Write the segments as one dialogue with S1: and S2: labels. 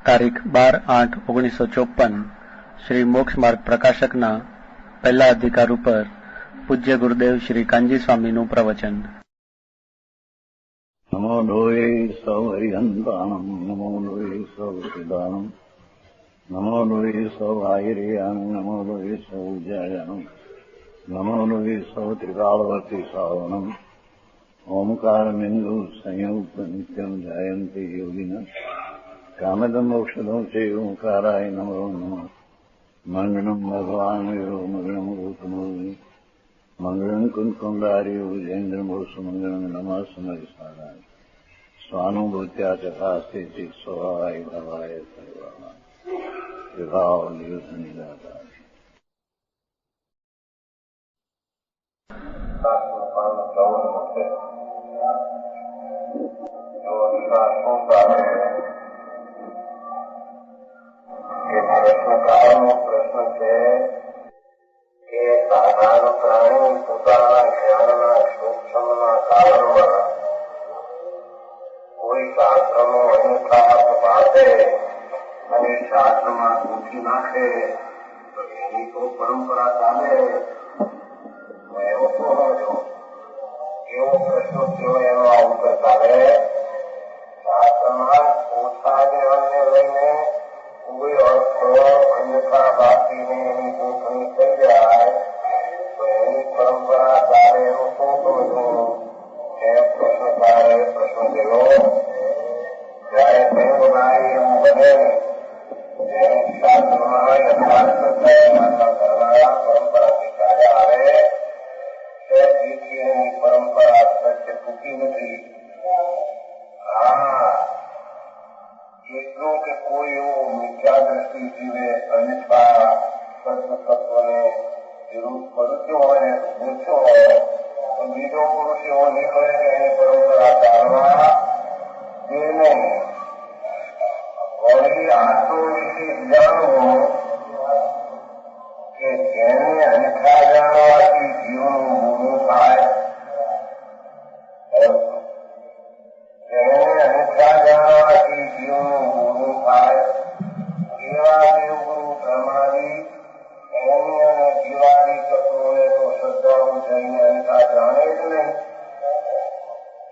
S1: તારીખ 12/8/1954 શ્રી મોક્ષ માર્ગ પ્રકાશકના પહેલા અધિકાર ઉપર પૂજ્ય ગુરુદેવ શ્રી કાનજી સ્વામીનું પ્રવચન.
S2: નમો લોહે સૌ હરિહંતાણમ, નમો લોહે સૌ સિદાનમ, નમો લોહે સૌ આયર્યાન, નમો લોહે સૌ જયનમ, નમો લોહે સૌ ત્રિકાળવર્તી સાવનમ. ઓમકાર બિંદુ સંયુક્ત નિત્યમ જયંતિ યોગિના કામદમ મોક્ષદમ છે ઓંકારાય નમો નમઃ. મંગળમ ભગવાન વિરો મંગળમ ગૌતમોની મંગળમ કુંકુંડાર્યો જૈન્દ્રમોષ મંગળમ નમઃ સમરિસારાય સ્વાનુભૂત્યા ચકાસ્તે ચિત સ્વભાવાય ભવાય સર્વાના વિભાવ નિદાતા.
S3: પ્રશ્ન છે કે સાધારણ પ્રાણી પોતાના જ્ઞાનના સૂક્ષ્મના કારણમાં કોઈ શાસ્ત્રનો અનુસાર બાંધે અને શાસ્ત્રમાં પૂછી નાખે તો એની તો પરંપરા ચાલે. એવો શું સમજો? એવો પ્રશ્ન થયો, એનો આ ઉત્તર ચાલે. શાસ્ત્રમાં ઓછા જ્ઞાનને લઈને કોઈ અર્થો અન્યથા બાકીને એની ગોઠવણી થઈ જાય તો એની પરંપરા ચાલે. એનું શું સમજવું? એ પ્રશ્નકારે પ્રશ્ન કર્યો. જયારે તેવું નાય એવું બને શાસ્ત્રમાં યથાર્થ કરનારા પરંપરાથી ચાલ્યા આવે તેથી એની પરંપરા સત્ય તૂટી નથી. એટલું કે કોઈ એવો મિથ્યા દ્રષ્ટિ જીવે અન્યથા સત્ય તત્વને વિરુદ્ધ પડ્યો હોય ને પૂછ્યો હોય તો બીજો પુરુષ એવો નીકળે કે એની પરંપરા ચાલવા દે નહીં. વળી આટલો વિશે જાણવું કે જેને અન્યથા જાણવાથી જીવનું ગુરુ થાય, જાણવાથી જીવનું ગુરુ થાય એવા દેવગુરુ બ્રહ્માદી એની અને જીવાદી તત્વોને તો શ્રદ્ધાઓ જઈને અનિતા જાણે જ નહીં.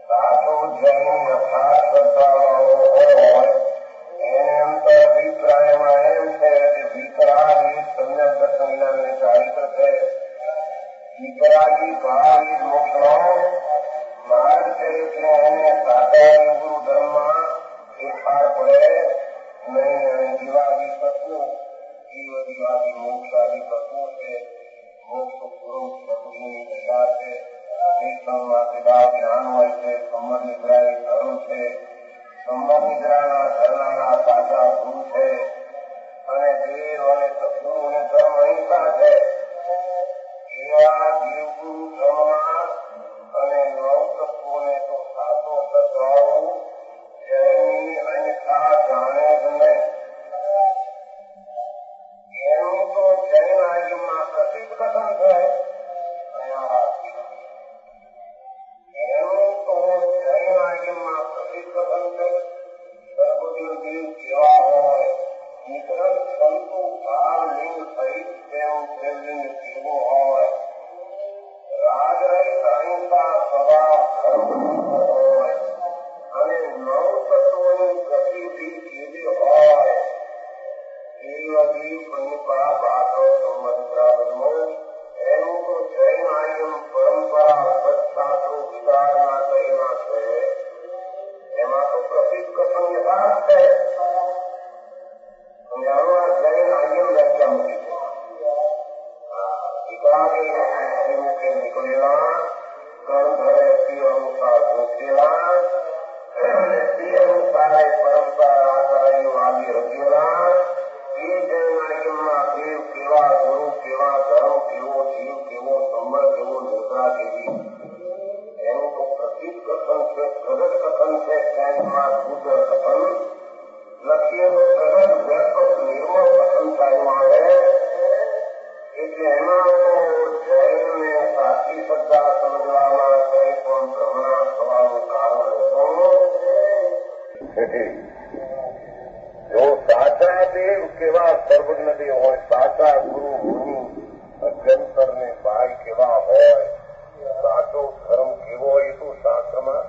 S3: સાચો જૈન યથાર્થ શ્રદ્ધાવાળો હોય એને અંતર અભિપ્રાયમાં એમ છે કે વિતરાગી સમ્યક દર્શન જ્ઞાનને ચારિત્ર છે. વિતરાગી ભાવી મોક્ષનો માર્ગ છે એટલે એને સાચા દેવગુરુ ધર્મમાં ફેરફાર પડે નહીં. અને જીવાદી તત્વો જીવાદી મોક્ષાદી તત્વો છે. મોક્ષ પૂર્વ પ્રકૃતિની દશા છે. શિક્ષણમાં સીધા જ્ઞાન હોય છે. સંબંધ નિદ્રાય ધર્મ છે. સંબંધ નિદ્રાના ધરનારા સાચા ગુરુ છે. અને દેવ અને સદગુરુ અને ધર્મ અહિંસા છે. એવા દેવગુરુ ધર્મમાં અને નવ તત્વોને તો સાચો સદ્ભાવ એની અન્યથા જાણે જ નહીં. એનું તો જૈન આયમાં પ્રસિદ્ધ કથન છે. એનું તો જૈન આયમાં પ્રસિદ્ધ કથન છે. સર્વદેવ દેવ કેવા હોય, નિકરન સંતુ ભાવ લિંગ સહિત તેવું દેવલિંગ કેવો હોય, રાગરહિત અહિંસા સ્વભાવ હોય અને નવ તત્વોની પ્રસિદ્ધિ કેવી હોય એ બધી પરંપરા બાધો સંવત્સરાનો એનું તો જૈન આયમ પરંપરા સત્શાસ્ત્રો વિચારના કહેના છે. એમાં તો પ્રસિદ્ધ કથન યથાર્થ છે. આમાં જૈન આયમ વ્યાખ્યા મૂકી છે. મુખે નીકળેલા ગણધરે સ્ત્રી અનુસાર ગોઠેલા સ્ત્રી અનુસારે પરંપરા આચાર્યો આદિ રચેલા એ જૈનાયમમાં દેવ કેવા, ગુરુ કેવા, ધર્મ કેવો, જીવ કેવો, સંબંધ કેવો, નિદ્રા કેવી એનું તો પ્રસિદ્ધ કથન છે. પ્રગટ કથન છે. તેમાં શુદ્ધ કથન લખીએલું પ્રગટ વ્યાપક નિર્મળ કથન ચાલ્યું આવે એટલે એમાં તો જૈનને સાચી શ્રદ્ધા સમજવામાં કઈ પણ ભ્રમણા થવાનું કારણ હતું. જો દેવ કેવા સર્વજ્ઞ દેવ હોય, સાચા ગુરુ મુનિ અભ્યંતરને ભાઈ કેવા હોય, સાચો ધર્મ કેવો હોય, એ તો શાસ્ત્રમાં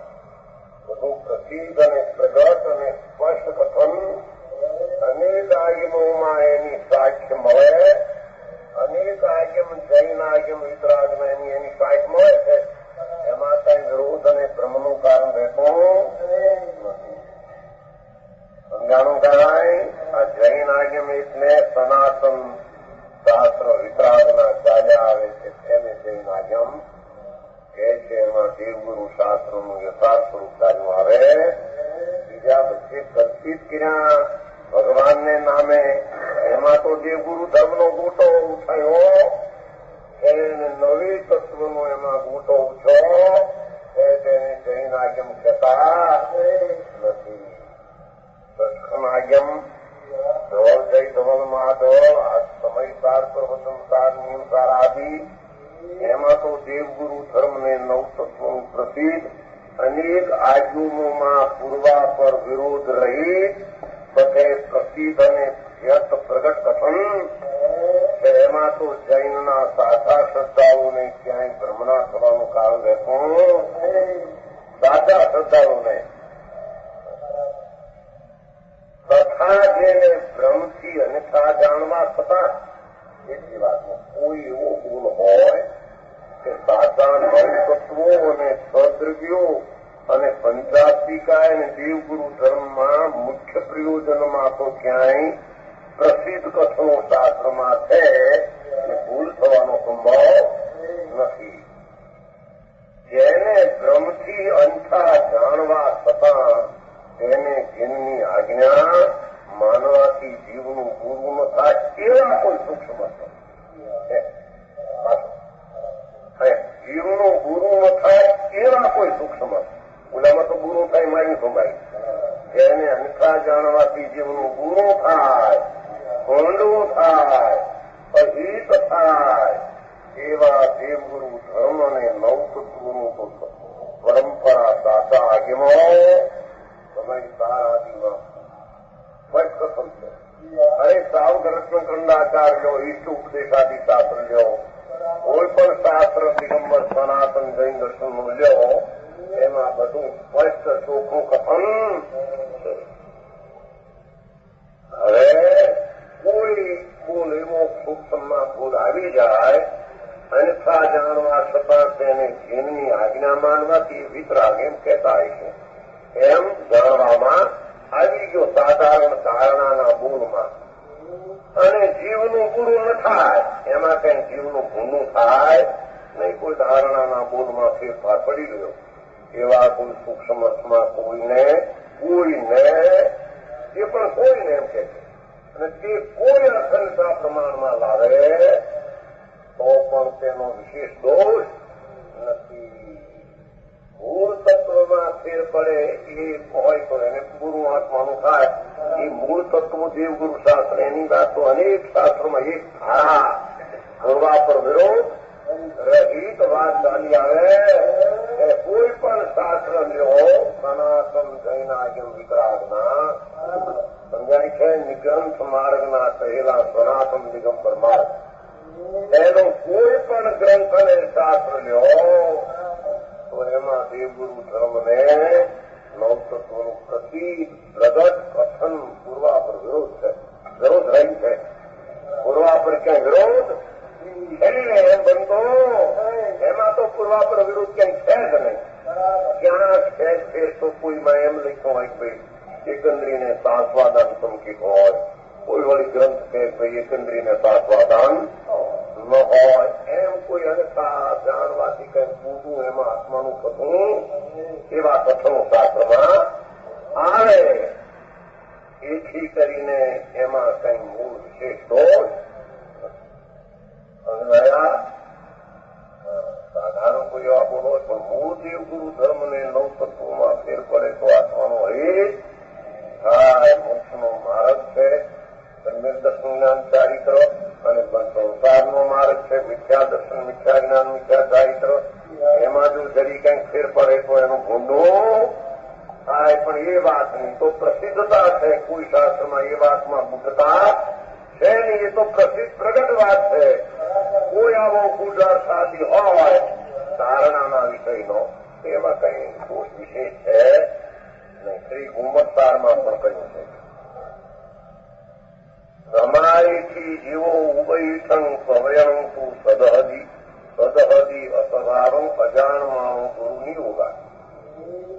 S3: બધું પ્રસિદ્ધ અને પ્રગટ અને સ્પષ્ટ કથન અનેક આગમોમાં એની સાક્ષ્ય મળે. અનેક આગમ, જૈન આગમ, વિતરાગમાં એની સાક્ષ્ય મળે છે. એમાં કઈ વિરોધ અને ભ્રમનું કારણ રહેતું નથી. સમજાણું કરાય? આ જૈન આગમ એટલે સનાતન શાસ્ત્ર વિતરાગના ચાલ્યા આવે છે તેને જૈન આગમ કહે છે. એમાં દેવગુરુ શાસ્ત્રનું યથાર્થ સ્વરૂપ ચાલ્યું આવે. બીજા વચ્ચે કલ્પિત કર્યા ભગવાનને નામે, એમાં તો દેવગુરુ ધર્મનો ગોટો ઉઠાયો, એને નવી તત્વનો એમાં ગોટો ઉછો તેને જૈન આગમ કહેતા નથી. સચખંડ આગમ ધોળ જય ધવલ મહાધોળ આ સમયસાર પ્રવચનસાર નિયમસાર આદિ એમાં તો દેવગુરુ ધર્મને નવ તત્વનું પ્રસિદ્ધ અનેક આગમોમાં પૂર્વા પર વિરોધ રહી બધે પ્રસિદ્ધ અને વ્યર્થ પ્રગટ કથન છે. એમાં તો જૈનના સાચા શ્રદ્ધાળુને ક્યાંય ભ્રમણા થવાનું કારણ રહેતું. સાચા શ્રદ્ધાળુને તથા જેને ભ્રમથી અન્યથા જાણવા થતા એટલી વાતમાં કોઈ એવો ગુણ હોય કે સાચા નવ તત્વો અને સદ્રવ્યો અને પંચાત્મિકાય અને દેવગુરુ ધર્મમાં મુખ્ય પ્રયોજનમાં તો ક્યાંય પ્રસિદ્ધ કથનો શાસ્ત્રમાં છે અને ભૂલ થવાનો સંભવ નથી. જેને ભ્રમથી અંછા જાણવા છતાં તેને જેની આજ્ઞા માનવાથી જીવનું પૂરું ન થાય એવા કોઈ સૂક્ષ્મ જીવનું પૂરું ન થાય એવા કોઈ સૂક્ષ્મ ઓલામાં તો પૂરું થાય મારી સંભાઈ. જેને અંછા જાણવાથી જીવનું પૂરું થાય, ઊંડું થાય, અહિત થાય એવા દેવગુરુ ધર્મ અને નવતત્વનું તો પરંપરા સાચા આગમો સમય સાર આદિમાં સ્પષ્ટ કથન છે. અરે સાવ રત્ન ખંડાચાર લો, ઈષ્ટ ઉપદેશાદી શાસ્ત્ર લ્યો, કોઈ પણ શાસ્ત્ર દિગંબર સનાતન જૈન દર્શનનું લ્યો, એમાં બધું સ્પષ્ટ ચોખ્ખું કથન છે. હવે કોઈ ભૂલ એવો સૂક્ષ્મમાં ભૂલ આવી જાય અન્યથા જાણવા છતાં તેને જેની આજ્ઞા માનવાથી વિતરાગ એમ કહેતા હશે. એમ જાણવામાં આવી ગયો સાધારણ ધારણાના મૂળમાં, અને જીવનું પૂરું ન થાય એમાં કઈ જીવનું ભૂંડું થાય નહીં. કોઈ ધારણાના મૂળમાં ફેરફાર પડી ગયો એવા કોઈ સૂક્ષ્મ અર્થમાં કોઈને એ પણ કોઈને એમ કે છે. અને તે કોઈ અખંડતા પ્રમાણમાં લાવે તો પણ તેનો વિશેષ દોષ નથી. મૂળ તત્વમાં ફેર પડે એ હોય તો એને ગુરુ આત્માનું થાય. એ મૂળ તત્વ દેવગુરુ શાસ્ત્ર એની વાત તો અનેક શાસ્ત્રોમાં એક ધારા ભરવા પર વિરોધ રહિત વાત ચાલી આવે. કોઈ પણ શાસ્ત્ર લ્યો સનાતન જૈન આગમ વિતરાગના સમજાય છે. નિગ્રંથ માર્ગના કહેલા સનાતન દિગંબર માર્ગ એનો કોઈ પણ ગ્રંથ અને શાસ્ત્ર લ્યો તો એમાં દેવગુરુ ધર્મને નવતત્વનું પ્રસિદ્ધ પ્રગટ કથન પૂર્વા પર વિરોધ છે. વિરોધ રહી છે. પૂર્વા પર ક્યાંય વિરોધ એમ બનતો એમાં તો પૂર્વા પર વિરોધ ક્યાંય છે જ નહીં. ક્યાં છે તો કોઈમાં એમ લખ્યું હોય ભાઈ એકંદરીને સાસ્વાદાન સંકિત હોય, કોઈ વળી ગ્રંથ કે ભાઈ એકંદરીને સાસ્વાદાન ન હોય, એમ કોઈ અન્યથા જાણવાથી કઈ પૂરું એમાં આત્માનું કથન એવા કથનો શાસ્ત્રમાં આવે. એથી કરીને એમાં કઈ મૂળ વિશેષ દોષ સાધારણ કોઈ એવા બોલો પણ મૂળ દેવગુરુ ધર્મને નવ તત્વોમાં ફેર પડે તો આત્માનો હિત થાય. મોક્ષનો માર્ગ છે દર્શન જ્ઞાન ચારિત્ર અને સંસારનો માર્ગ છે મિથ્યા દર્શન, મિથ્યા જ્ઞાન, મિથ્યા ચારિત્ર. એમાં જો જરી કંઈક ફેર પડે તો એનું ભૂંડું પણ એ વાતની તો પ્રસિદ્ધતા છે. કોઈ શાસ્ત્રમાં એ વાતમાં ગુપ્તતા છે નહીં. એ તો પ્રસિદ્ધ પ્રગટ વાત છે. કોઈ આવો પુરુષાર્થી હોય ધારણાના વિષયનો એમાં કઈ દોષ વિશેષ છે નહીં. શ્રી ગુમતસારમાં પણ કહ્યું છે, રમાઈથી જીવો ઉભયઠં સ્વયં તું સદહદી અસ્વભાવં અજાણમાં ગુરુની યોગા.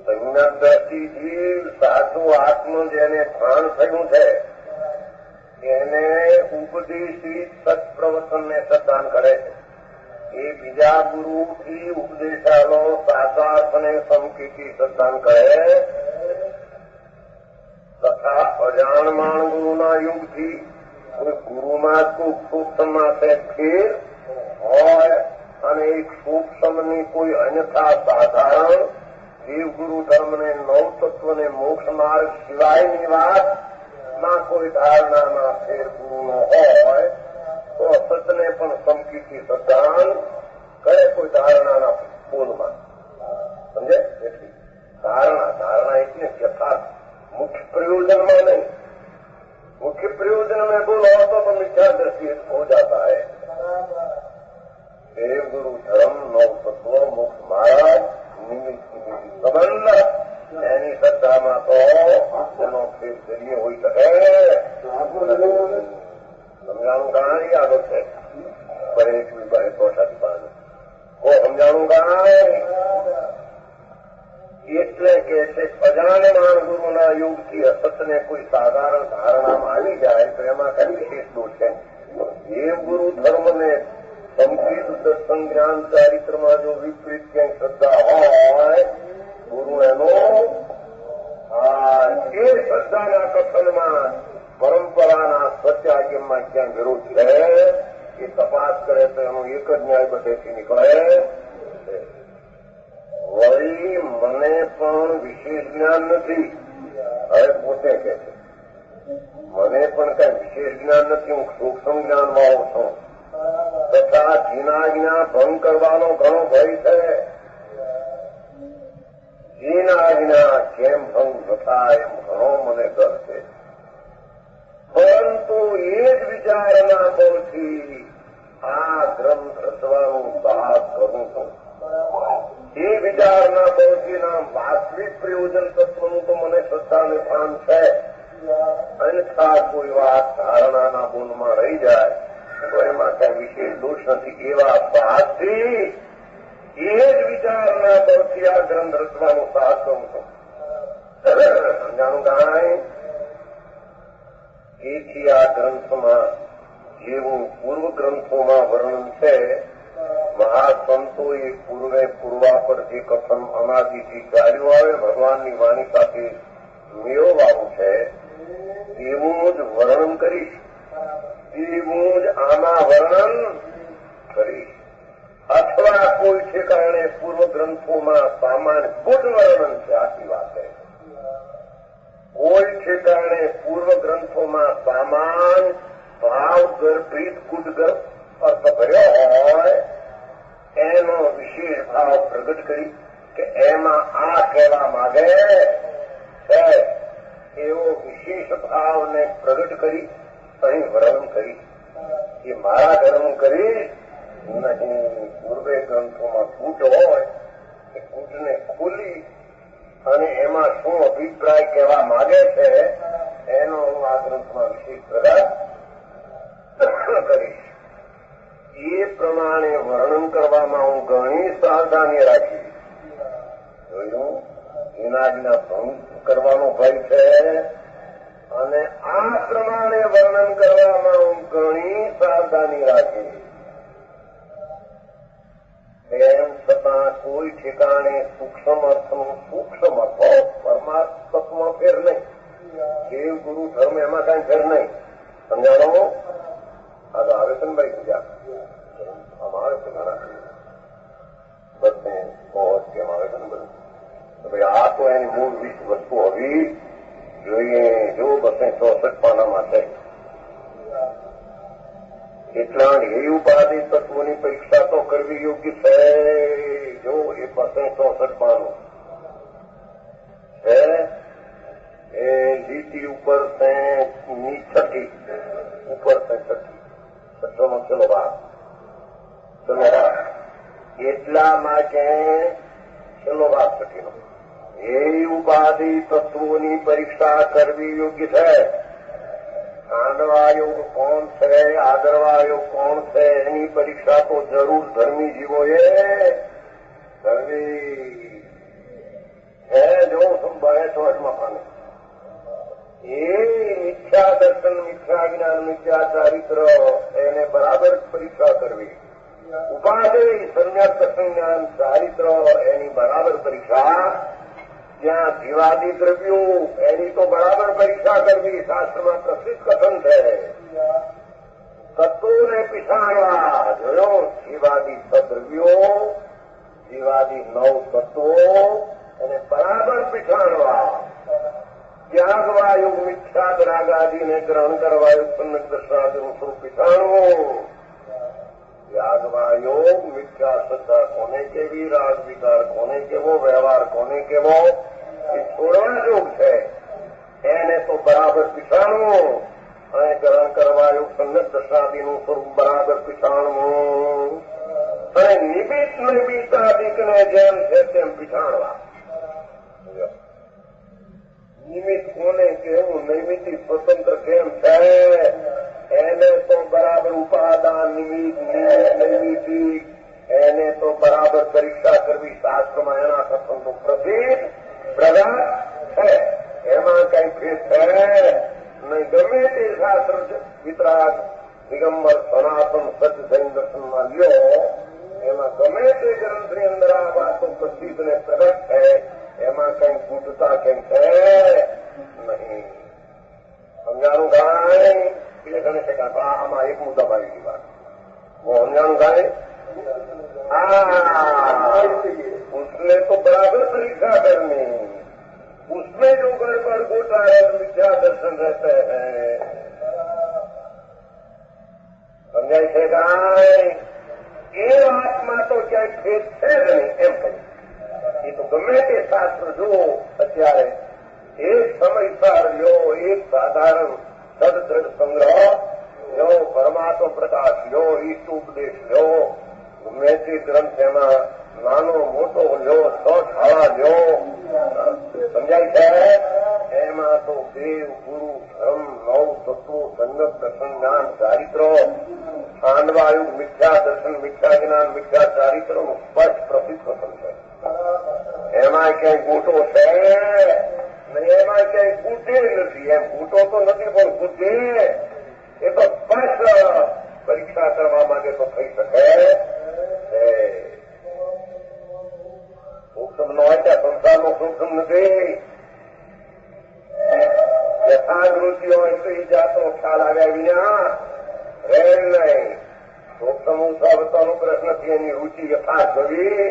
S3: સંજ્ઞક દ્રષ્ટિ જીવ સાચું આત્મ જેને ભાન થયું છે એને ઉપદેશી સત્પ્રવચનને શ્રદ્ધાન કરે છે. એ બીજા ગુરુથી ઉપદેશાલો સાચા અર્થને સમકીથી શ્રદ્ધાન કરે તથા અજાણમાણ ગુરુના યુગથી કોઈ ગુરુમાં કોઈ સૂક્ષ્મમાં ફેર હોય અને એક સૂક્ષ્મની કોઈ અન્યથા સાધારણ જીવગુરુ ધર્મને નવતત્વને મોક્ષ માર્ગ સિવાયની વાત ના કોઈ ધારણાના ફેર ગુરુનો હોય તો સતને પણ સમકીથી શ્રદ્ધાન કરે કોઈ ધારણાના બોલમાં. સમજે? એટલી ધારણા એટલે યથાર્થ मुख्य प्रयोजन में नहीं. मुख्य प्रयोजन में बोलो तो मिथ्या दृष्टि हो जाता है. देव गुरु धर्म नौ तत्व मुख्य महाराज निमित्त संबंध એની શ્રદ્ધામાં તો તેનો ફેર જરીએ હોઈ શકે. સમજાણું કાંઈ આગળ છે બને ચોસાથી પાડે સમજાણું કાંઈ એટલે કે છે અજાણ્યમાણ ગુરુના યુગથી અસતને કોઈ સાધારણ ધારણામાં આવી જાય તો એમાં કઈ વિશેષ દોષ છે. દેવ ગુરુ ધર્મને સંકેત દર્શન જ્ઞાન ચારિત્રમાં જો વિપરીત ક્યાંય શ્રદ્ધા હોય ગુરુ એનો એ શ્રદ્ધાના કથનમાં પરંપરાના સત્યાગ્યમાં ક્યાં વિરોધ છે એ તપાસ કરે તો એનો એક જ ન્યાય બધેથી નીકળે. વળી મને પણ વિશેષ જ્ઞાન નથી. હવે પોતે કે છે મને પણ કઈ વિશેષ જ્ઞાન નથી, હું સૂક્ષ્મ જ્ઞાન વાળો છું. તથા જીનાજ્ઞા ભંગ કરવાનો ઘણો ભય છે. જીનાજ્ઞા કેમ ભંગ ન થાય એમ ઘણો મને ડર છે. પરંતુ એ જ વિચારના બળથી આ ગ્રંથ રચવાનું સાહસ કરું છું. એ વિચારના બળથીના વાસ્તવિક પ્રયોજન તત્વનું તો મને શ્રદ્ધાને ભાન છે. અન્યથા કોઈ વાત ધારણાના બોલમાં રહી જાય તો એમાં કઈ વિશેષ દોષ નથી. એવા ભાવથી એ જ વિચારના બળથી આ ગ્રંથ રચવાનું સાહસ કરું છું. સમજાણું કાંઈ? એથી આ ગ્રંથમાં જેવું પૂર્વ ગ્રંથોમાં વર્ણન છે મહાસંતોએ પૂર્વે પૂર્વાપર જે કથન અનાદિથી ચાલ્યું આવે ભગવાનની વાણી સાથે મેળવવાનું છે એવું જ વર્ણન કરીશ. એવું જ આમાં વર્ણન કરીશ. અથવા કોઈ ઠેકાણે પૂર્વ ગ્રંથોમાં સામાન્ય ગુડ વર્ણન છે. આખી વાત છે. કોઈ ઠેકાણે પૂર્વ ગ્રંથોમાં સામાન ભાવ ગર્ભિત ગુડગર્ભ અર્થ ભર્યો હોય એનો વિશેષ ભાવ પ્રગટ કરી કે એમાં આ કહેવા માંગે છે એવો વિશેષ ભાવને પ્રગટ કરી અહીં વર્ણન કરી. એ મારા ધર્મ કરી નહીં. પૂર્વે ગ્રંથોમાં કૂટ હોય એ કૂટને ખોલી અને એમાં શું અભિપ્રાય કહેવા માંગે છે એનો હું આ ગ્રંથમાં વિશેષ પ્રકાશ કરીશ. એ પ્રમાણે વર્ણન કરવામાં હું ઘણી સાવધાની રાખી. જોયું? એનાજના ભંગ કરવાનો ભય છે અને આ પ્રમાણે વર્ણન કરવામાં હું ઘણી સાવધાની રાખી. એમ છતાં કોઈ ઠેકાણે સૂક્ષ્મ અર્થનું સૂક્ષ્મ અર્થ પરમાત્મા ફેર નહીં. દેવ ગુરુ ધર્મ એમાં કઈ ફેર નહીં. સમજાણો? આ તો આવે છે ને ભાઈ પૂજા આમ આવે છે ઘણા બધે પહોંચ કેમ આવે છે ને બધું. ભાઈ આ તો એની મૂળ વસ્તુ હોવી જોઈએ. જો 264 પાનામાં છે એટલા એ ઉપાધિ તત્વોની પરીક્ષા તો કરવી યોગ્ય છે. જો એ 264 પાનું છે છેલ્લો ભાગ એટલા માટે છેલ્લો ભાગ છઠ્ઠીનો એ ઉપાધિ તત્વોની પરીક્ષા કરવી યોગ્ય છે. આંધવાયુગ કોણ છે, આદરવાયુગ કોણ છે, એની પરીક્ષા તો જરૂર ધર્મી જીવોએ કરવી છે. જો બને તો અટમાં પામે એ મિથ્યા દર્શન, મિથ્યા જ્ઞાન, મિથ્યા ચારિત્ર એને બરાબર પરીક્ષા કરવી. ઉપાધિ સમ્યક દર્શન જ્ઞાન ચારિત્ર એની બરાબર પરીક્ષા. ત્યાં જીવાદી દ્રવ્યો એની તો બરાબર પરીક્ષા કરવી. શાસ્ત્રમાં પ્રસિદ્ધ કથન છે. તત્વોને પીછાણવા જોયો. જીવાદી સદ્રવ્યો, જીવાદી નવ તત્વો એને બરાબર પીછાણવા. ત્યાગવાયુ મિથ્યા રાગાદીને ગ્રહણ કરવાયું સમ્યક દર્શનાદીનું સ્વરૂપ પીછાણવું. ત્યાગવાયો મિથ્યા શ્રદ્ધા કોને કેવી, રાગ વિકાર કોને કેવો, વ્યવહાર કોને કેવો એ છોડવા યોગ છે. એને તો બરાબર પીછાણવું અને ગ્રહણ કરવાયું સમ્યક દર્શનાદીનું સ્વરૂપ બરાબર પીછાણવું. અને નિમિત્ત નિમિત્તાદિકને જેમ છે તેમ પીછાણવા. નિમિત્ત કોને કેવું, નૈમિત્તિક સ્વતંત્ર કેમ છે એને તો બરાબર ઉપાદાન નિમિત્ત નૈમિત્તિક એને તો બરાબર પરીક્ષા કરવી. શાસ્ત્રમાં એના કથનનું પ્રસિદ્ધ પ્રદાન છે. એમાં કઈ ભેદ છે નહીં. ગમે તે શાસ્ત્ર વિતરાગ દિગંબર સનાતન સચ જૈન દર્શનમાં લ્યો, એમાં ગમે તે ગ્રંથની અંદર આ વાતો પ્રસિદ્ધ ને પ્રગટ છે. એમાં કઈ ગુટતા કેમ છે નહીં. સમજાણું કાંઈ એટલે ગણી શકાય. આમાં એક મુદ્દા મારી ગઈ વાત સમજાણું કાંઈ. उसने तो बराबर परीक्षा करनी. उसमें जो गड़बड़ गोटा है मिथ्या दर्शन रहते हैं. समझाय છે કાંઈ. એ વાતમાં તો ક્યાંય ભેદ છે જ નહીં એમ કહ્યું. એ તો ગમે તે શાસ્ત્ર જુઓ અત્યારે એક સમયસાર લ્યો, એક સાધારણ સદદ્રઢ સંગ્રહ લ્યો, પરમાત્મ પ્રકાશ લ્યો, ઈષ્ટ ઉપદેશ લ્યો, ગમે તે ગ્રંથ એમાં નાનો મોટો લ્યો, શાળા લ્યો. સમજાય છે. એમાં તો દેવ, ગુરુ, ધર્મ, નવ તત્વો, સમ્યક દર્શન જ્ઞાન ચારિત્રો, ખાંડવાયુ મિથ્યા દર્શન, મિથ્યા જ્ઞાન, મિથ્યા ચારિત્રનું સ્પષ્ટ પ્રસિદ્ધ કથન છે. એમાં ક્યાંય ગૂંટો છે નહીં, એમાં ક્યાંય ગૂંટે નથી. એમ ગૂંટો તો નથી પણ ગૂંટે એ તો સ્પષ્ટ પરીક્ષા કરવા માટે તો થઈ શકે. સૂક્ષ્મ નો હોય ત્યાં સંસારનો સૂક્ષ્મ નથી. યથાવૃત્તિ હોય તો એ જાતો ખ્યાલ આવ્યા વિના રહે નહીં. સૂક્ષ્મ ઉત્સાહનો પ્રશ્ન થી એની રૂચિ યથાર્થ હોવી.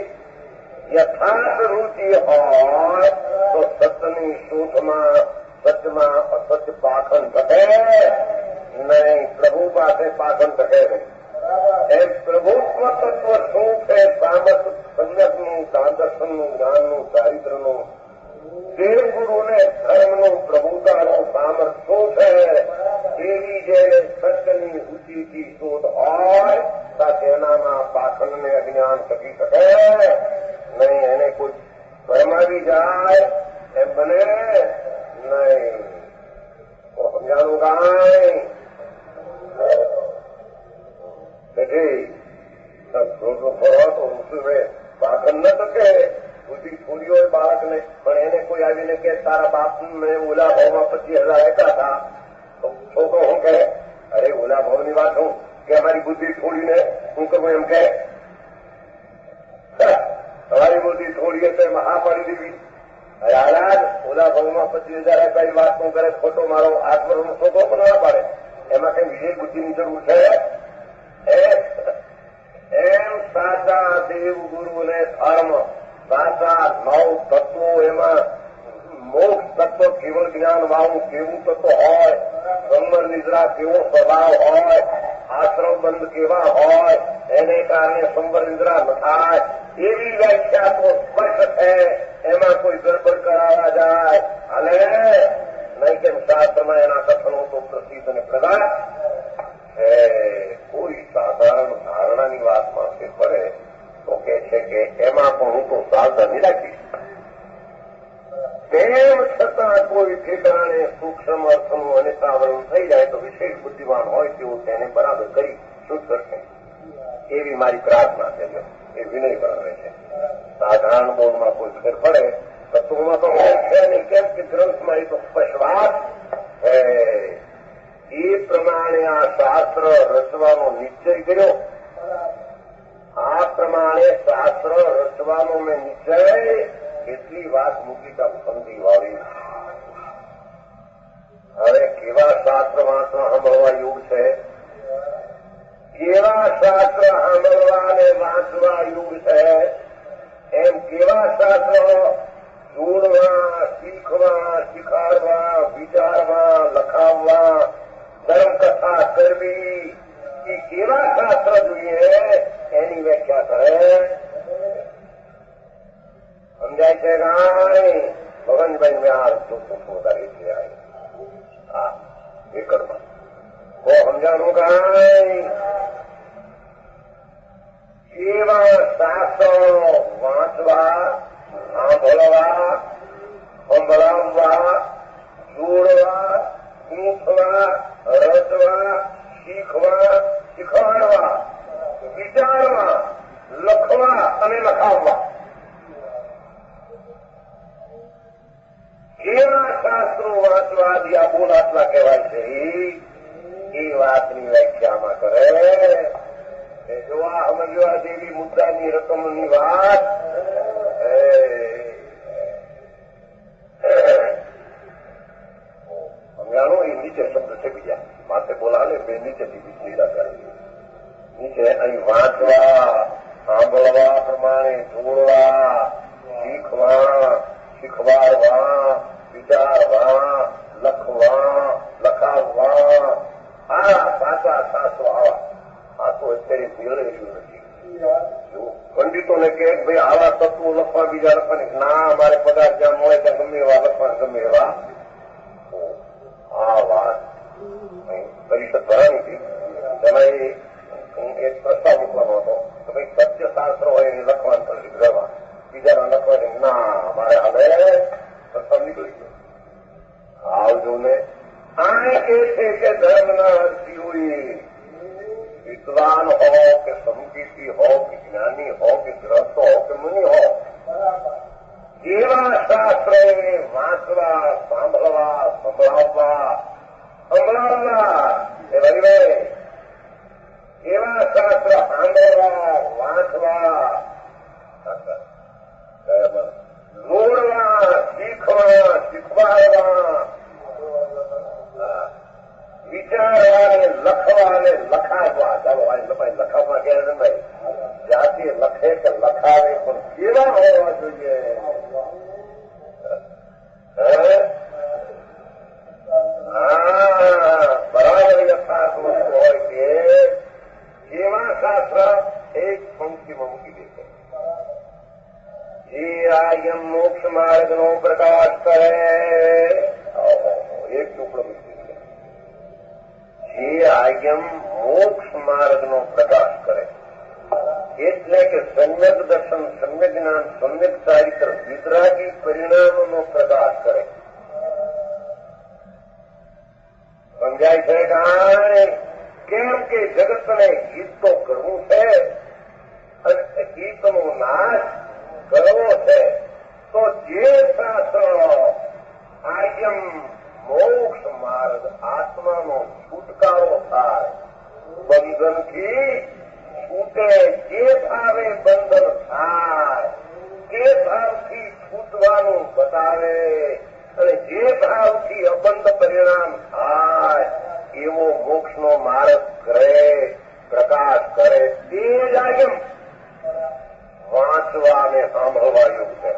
S3: યથાર્થ રૂચિ હોય તો સત્યની શોધમાં, સત્યમાં અસત્ય પાખંડ ઘટે નહીં. પ્રભુ પાસે પાખંડ ઘટે નહીં. એમ પ્રભુત્વ તત્વ શું છે? સામર્થ સમ્યકનું, દાનદર્શનનું, જ્ઞાનનું, ચારિત્રનું, દેવગુરુને ધર્મનું, પ્રભુતાનું સામર્થ શું છે? એવી જેને સત્યની રૂચિથી શોધ હોય સાથે એનામાં પાખંડને અજ્ઞાન ટકી શકે નહીં. એને કોઈ ભરમાવી જાય એમ બને નહીં. સમજાણું કાંઈ. પાખંડ ન શકે. બુદ્ધિ થોડી હોય બાળકને, પણ એને કોઈ આવીને કે તારા બાપ મેં ઓલા ભાવમાં 25,000 આપ્યા હતા, તો છોકરો શું કહે? અરે ઓલા ભાવની વાત હું કે અમારી બુદ્ધિ થોડીને હું કરું એમ કે તમારી બુદ્ધિ થોડી એટલે એમાં હા પાડી દીધી. અરે હાલાજ ઓલા ભાવમાં 25,000 આપ્યા વાત હું કરે ખોટો મારો 8 વર્ષનો છોકરો પણ ના પાડે. એમાં કઈ વિશેષ બુદ્ધિની જરૂર છે? એમ સાચા દેવ ગુરુ ને ધર્મ, સાચા નવ તત્વો, એમાં મોક્ષ તત્વ, કેવળ જ્ઞાન વાળું કેવું તત્વ હોય, સંવર નિદ્રા કેવો સ્વભાવ હોય, આશ્રમ બંધ કેવા હોય, એને કારણે સંવર નિદ્રા ન થાય એવી વ્યાખ્યા તો સ્પષ્ટ છે. એમાં કોઈ ગડબડ કરાવવા જાય હાલે નહીં. કેમ શાસ્ત્રમાં એના કથનો તો પ્રસિદ્ધ અને પ્રગાઢ છે. કોઈ કોઈ સાધારણ ધારણાની વાત માથે પડે તો કે છે કે એમાં પણ હું તો સાવધાની રાખીશ. તેમ છતાં કોઈ ઠેકાણે સૂક્ષ્મ અર્થનું અનિતાવરણ થઈ જાય તો વિશેષ બુદ્ધિમાન હોય તેવું તેને બરાબર કરી શું કરશે એવી મારી પ્રાર્થના છે. એ વિનય બરાબર છે. સાધારણ બોલમાં કોઈ ફેર પડે તત્વમાં તો છે નહીં, કેમ કે ગ્રંથમાં એ તો સ્પષ્ટવાદ એ પ્રમાણે આ શાસ્ત્ર રચવાનો નિશ્ચય કર્યો. આ પ્રમાણે શાસ્ત્ર રચવાનો મેં નિશ્ચય એટલી વાત મૂકી તા સમજી વાળી. હવે કેવા શાસ્ત્ર વાંચવા સાંભળવા યોગ છે, કેવા શાસ્ત્ર સાંભળવા અને વાંચવા યોગ છે, એમ કેવા શાસ્ત્ર જોડવા, શીખવા, શીખાડવા, વિચારવા, લખાવવા, ધર્મકથા કરવી, એ કેવા શાસ્ત્ર જોઈએ એની વ્યાખ્યા કરે. સમજાય છે કાંઈ? ભગવાનભાઈ મેં આ વધારે છે. હા એકડમાં તો સમજાણું કાંઈ? એવા શાસ્ત્રો વાંચવા, સાંભળવા, સંભળાવવા, જોડવા, શીખવા, રચવા, શીખવા, શીખવાડવા, વિચારવા, લખવા અને લખાવવા, એવા શાસ્ત્રો વાંચવા આ બોલ આટલા કહેવાય છે. એ વાતની વ્યાખ્યામાં કરે. જો આ સમજવા જેવી મુદ્દાની રકમની વાત સમજાણો. એ નીચે શબ્દ છે બીજા માથે બોલાવે બે નીચેથી લીધા કરે. નીચે અહીં વાંચવા, સાંભળવા પ્રમાણે જોડવા, શીખવા, શીખવાડવા, વિચારવા, લખવા, લખાવવા, આ સાચા શાસ્ત્રો આવા. આ તો અત્યારે મેળવેલું નથી. પંડિતોને કે ભાઈ આવા તત્વો લખવા, બીજા લખવાની, ના અમારે પગાર જ્યાં મળે ત્યાં ગમે એવા લખવા, ગમે એવા. આ વાત પરિષદ ભરાણી હતી. તેમાં એક પ્રસ્તાવ મૂકવાનો હતો કે ભાઈ સત્ય શાસ્ત્ર હોય એને લખવાનું પરિષદ રહેવા, બીજાના લખવાની ના અમારે હવે પ્રસ્તાવ નીકળી ગયો. આવજો ને. આ કે છે કે ધર્મના અર્થીઓએ વિદ્વાન હો કે સમજીતી હો કે જ્ઞાની હો કે ગ્રસ્ત હો કે મુનિ હો, એવા શાસ્ત્ર વાંચવા, સાંભળવા, સંભળાવવા એ વગેરે એવા શાસ્ત્ર સાંભળવા, વાંચવા, જોડવા, શીખવા, શીખવાડવા, વિચારવા અને લખવા અને લખાવવા. ચાલો લખાવવા ક્યારે ભાઈ જાતે લખે કે લખાવે પણ કેવા હોવા જોઈએ. બરાબર યથાર્થ વસ્તુ હોય કે એવા શાસ્ત્ર એક પંક્તિમાં મૂકી દેશે. જે આયમ મોક્ષ માર્ગનો પ્રકાશ કરે, એક ટુકડો મૂકી દે. જે આયમ મોક્ષ માર્ગનો પ્રકાશ કરે એટલે કે સમ્યક દર્શન, સમ્યક જ્ઞાન, સમ્યક ચારિત્ર, વિતરાગી પરિણામનો પ્રકાશ કરે. સમજાય છે કાંઈ? કેમ કે જગતને હિત તો કરવું છે અને હિતનો નાશ કરવો છે. તો જે શાસ્ત્ર આયમ મોક્ષ માર્ગ, આત્માનો છુટકારો થાય, બંધનથી છૂટે, જે ભાવે બંધન થાય તે ભાવથી છૂટવાનું બતાવે અને જે ભાવથી અબંધ પરિણામ થાય એવો મોક્ષનો માર્ગ કરે, પ્રકાશ કરે. તે જ આયમ વાંચવા અને સાંભળવા યોગ છે.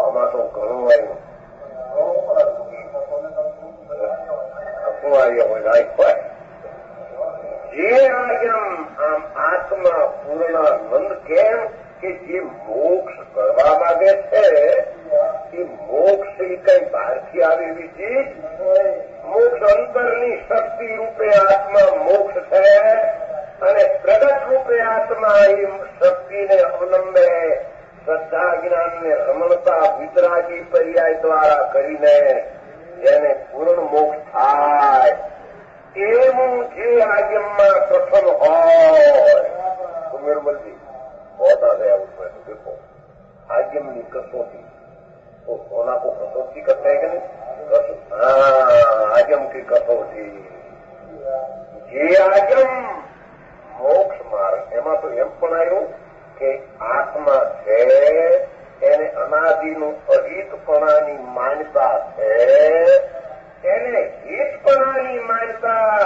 S3: આમાં તો ઘણું આવ્યું. શું આવ્યું હોય? જે આયમ આમ આત્મા પૂર્ણાનંદ. કેમ કે જે મોક્ષ કરવા માંગે છે એ મોક્ષ એ કઈ બહારથી આવે એવી ચીજ મોક્ષ અંતરની શક્તિ રૂપે આત્મા મોક્ષ છે અને પ્રગટ રૂપે આત્મા એ શક્તિને અવલંબે શ્રદ્ધા જ્ઞાનને રમણતા વિતરાગી પર્યાય દ્વારા કરીને જેને પૂર્ણ મોક્ષ થાય એવું જે આજ્ઞામાં પ્રથમ હોય તો નિર્મલજી बहुत आ गया उसमें तो देखो आज्ञम की कसौटी तो सोना को कसौटी करते हैं कि नहीं आज्ञम की कसौटी ये आज्ञम मोक्ष मार्ग એમાં તો એમ પણ આવ્યું કે આત્મા છે એને અનાદિનું અહિતપણાની માન્યતા છે એને હિતપણાની માન્યતા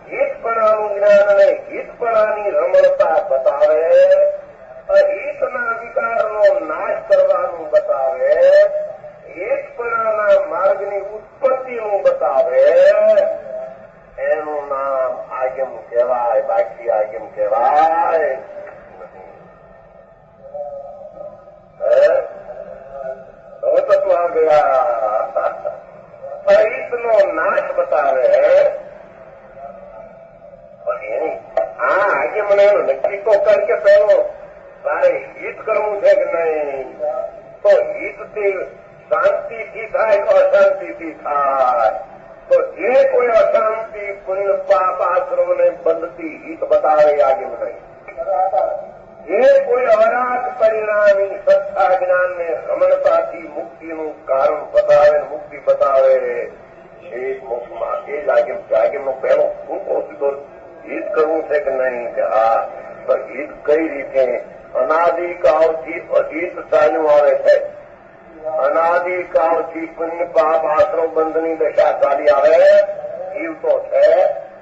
S3: હિતપણાનું જ્ઞાન અને હિતપણાની રમણતા બતાવે અહિતના વિકારનો નાશ કરવાનું બતાવે હિતપણાના માર્ગની ઉત્પત્તિનું બતાવે એનું નામ આજ્ઞમ કહેવાય બાકી આજ્ઞમ કહેવાય હવે તો તું આ ગયા અહિતનો નાશ બતાવે પણ એની આ આજ્ઞમને એનું નક્કી તો કર કે પહેલો તારે હિત કરવું છે કે નહીં તો હિતથી શાંતિથી થાય કે અશાંતિથી થાય તો જે કોઈ અશાંતિ પુણ્ય પાપ આશ્રમને બંધતી હિત બતાવે આજ્ઞમ નહીં જે કોઈ અરાગ પરિણામી સત્તા જ્ઞાનને રમણતાથી મુક્તિનું કારણ બતાવે મુક્તિ બતાવે છે મોક્ષમાં એ જ આજ્ઞમનો પહેલો ટૂંકો સીધો હિત કરવું છે કે નહીં કે હા તો હિત કઈ રીતે અનાદિકાળથી અહિત ચાલ્યું આવે છે અનાદિકાળથી પુણ્ય પાપ આશ્રમ બંધની દશા ચાલી આવે જીવ તો છે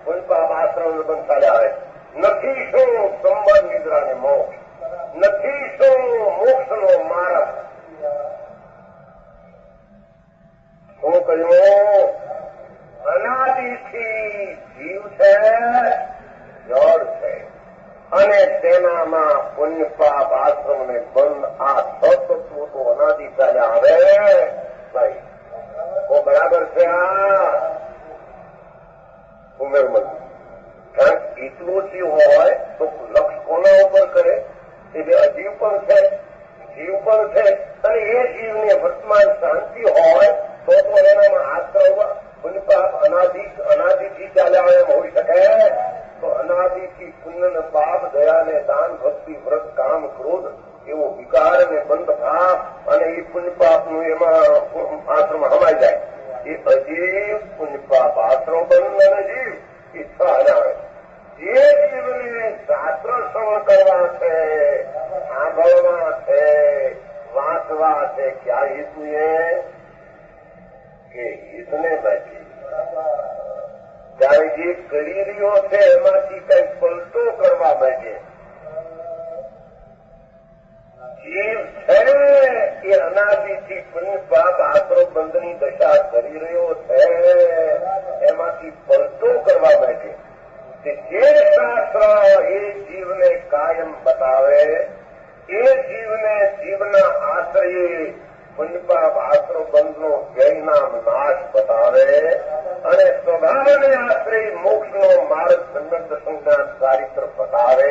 S3: પુણ્ય પાપ આશ્રમ બંધ ચાલી આવે નથી શું સંબંધ નિદ્રાને મોક્ષ નથી શું મોક્ષનો માર્ગ શું કહ્યું અનાદિથી જીવ છે જળ છે અને તેનામાં પુણ્ય પાપ આશ્રમ ને બંધ આ સતત્વો તો અનાદિ ચાલ્યા આવે ભાઈ તો બરાબર છે આ ઉમેરમાં કારણ એટલું જ હોય તો લક્ષ કોના ઉપર કરે એ જે અજીવ પણ છે જીવ પણ છે અને એ જીવને વર્તમાન શાંતિ હોય તો એનામાં આશ્રમ પુણ્ય પાપ અનાદિથી ચાલ્યા એમ હોઈ શકે તો અનાદિથી પુણ્ય ને પાપ દયા ને દાન ભક્તિ વ્રત કામ ક્રોધ એવો વિકાર ને બંધ ભાવ અને એ પુણ્ય પાપનું એમાં આશ્રમ હમાઈ જાય એ અજીવ પુણ્ય પાપ આશ્રમ બંધ અને જીવ ઈચ્છા હજાવે જે જીવને શાસ્ત્ર શ્રવણ કરવા છે સાંભળવા છે વાંચવા છે ક્યાં હિતુ એ કે હિતને બચી ત્યારે જે કરી રહ્યો છે એમાંથી કઈ પલટો કરવા માંગે જીવ છે એ અનાદિથી પુણ્ય પાપ આશ્રમ બંધની દશા કરી રહ્યો છે એમાંથી પલટો કરવા માંગે જે શાસ્ત્ર એ જીવને કાયમ બતાવે એ જીવને જીવના આશ્રયે પુણ્ય પાપ આશ્રમ બંધનો વ્યયનામ નાશ બતાવે અને સ્વભાવને આશ્રય મોક્ષનો માર્ગ સમ્યક સંજ્ઞાન ચારિત્ર બતાવે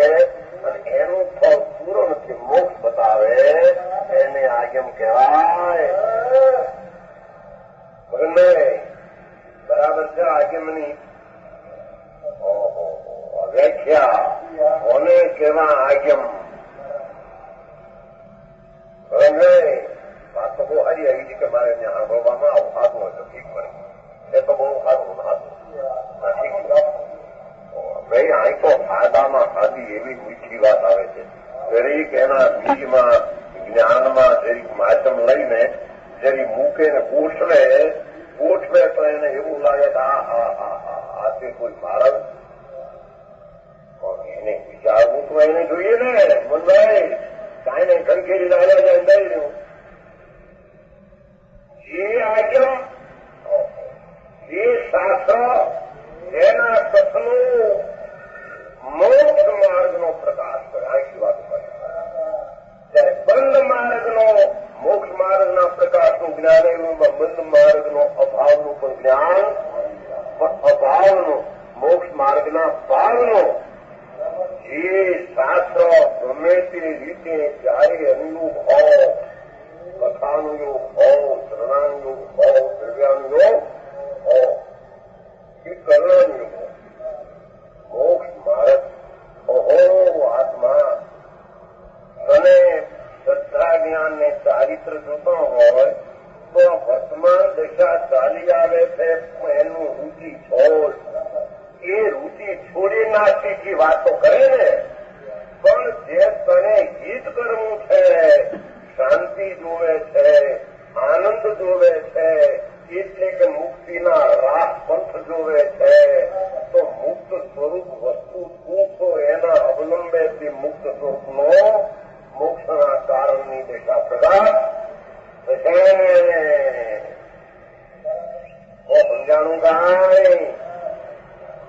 S3: અને એનું ફળ પૂર્ણથી મોક્ષ બતાવે એને આજ્ઞમ કહેવાય બરાબર છે આજ્ઞમની વ્યાખ્યા કોને કેવા આજ્ઞમ વાત તો બહુ સારી આવી છે કે મારે ત્યાં સાંભળવામાં આવું સારું હોય તો ઠીક પડે એ તો બહુ સારું ભાઈ અહીં તો સાદામાં સાદી એવી મીઠી વાત આવે છે દરેક એના બીજમાં જ્ઞાનમાં જરીક માધ્યમ લઈને જરી મૂકે ને ગોઠવે તો એને એવું લાગે કે આ તે કોઈ મારા એને વિચારવું તો એને જોઈએ ને મનભાઈ કાંઈ ને કંકેરી લાવ્યા જાય દઈ રહ્યું જે આજ્ઞા જે શાસ્ત્ર એના કથનું મોક્ષ માર્ગનો પ્રકાશ કરે આખી વાત કરે ત્યારે બંધ માર્ગનો મોક્ષ માર્ગના પ્રકાશનું જ્ઞાન એમાં બંધ માર્ગનો અભાવનું પણ જ્ઞાન આજ્ઞા પાલનો જે શાસ્ત્ર ગમે તે રીતે ચારે અનુયોગ હોય, કથાનુયોગ હોય, શરણાનુયોગ હોય, દ્રવ્યાનુયોગ હોય કે કર્ણાનુયોગ હોય, મોક્ષ માર્ગ ઓહો આત્મા અને શ્રદ્ધા જ્ઞાન ને ચારિત્ર જોતો હોય તો વર્તમાન દશા ચાલી આવે છે, એનું રુચિ છોડ, એ રુચિ છોડી નાખી વાતો કરે ને, પણ જે તને હિત કરવું છે, શાંતિ જોવે છે, આનંદ જોવે છે, એટલે કે મુક્તિના રાહ પંથ જોવે છે, તો મુક્ત સ્વરૂપ વસ્તુ સુખ એના અવલંબેથી મુક્ત સ્વરૂપનો મોક્ષના કારણની દિશા પ્રદાન થશે. સમજાણું કાંઈ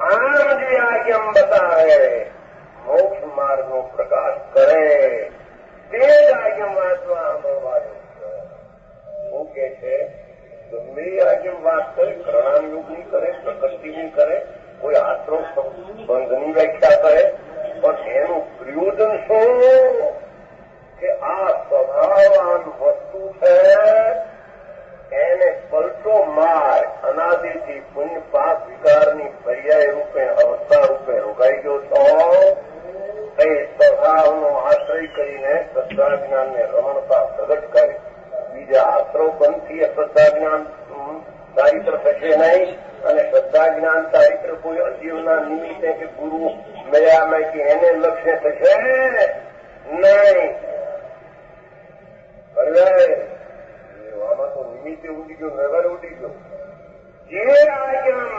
S3: આમ જે આજ્ઞમ બતાવે, મોક્ષ માર્ગનો પ્રકાશ કરે, તે જ આજ્ઞમ વાંચવા સાંભળવાનું છે. શું કે છે? ગમે આજ્ઞમ વાત કરે, કર્ણાનુયોગની કરે, પ્રકૃતિની કરે, કોઈ આશ્રમ બંધની વ્યાખ્યા કરે, પણ એનું પ્રયોજન શું કે આ સ્વભાવાન વસ્તુ છે, એને પલટો માર અનાદિથી પુણ્ય પાપ વિકારની પર્યાય રૂપે અવસ્થા રૂપે રોકાઈ ગયો છો, એ સ્વભાવનો આશ્રય કરીને શ્રદ્ધા જ્ઞાનને રમણતા પ્રગટ કરે. બીજા આશ્રવ બંધથી શ્રદ્ધા જ્ઞાન ચારિત્ર થશે નહીં, અને શ્રદ્ધા જ્ઞાન ચારિત્ર કોઈ અજીવના નિમિત્તે કે ગુરુ મળ્યા કે એને લક્ષ્ય થશે નહીં. આમાં તો નિમિત્તે ઉડી ગયો, વ્યવહાર ઉડી ગયો. જે આજ્ઞમ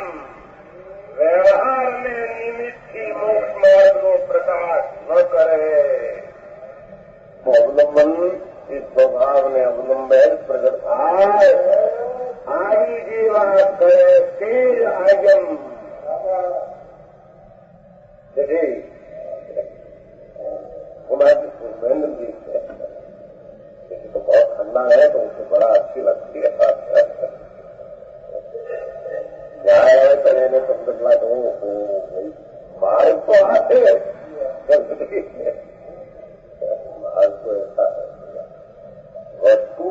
S3: વ્યવહારને નિમિત્તથી મોક્ષ માર્ગનો પ્રકાશ ન કરે, અવલંબન એ સ્વભાવને અવલંબે પ્રગટ થાય. આવી જે વાત કરે તે આજ્ઞમ महेंद्र जी तो बहुत ठंडा है, तो उसे बड़ा अच्छी लगती है. क्या है करेंगे समझना तो मार्ग तो आते मार्ग तो ऐसा है, वस्तु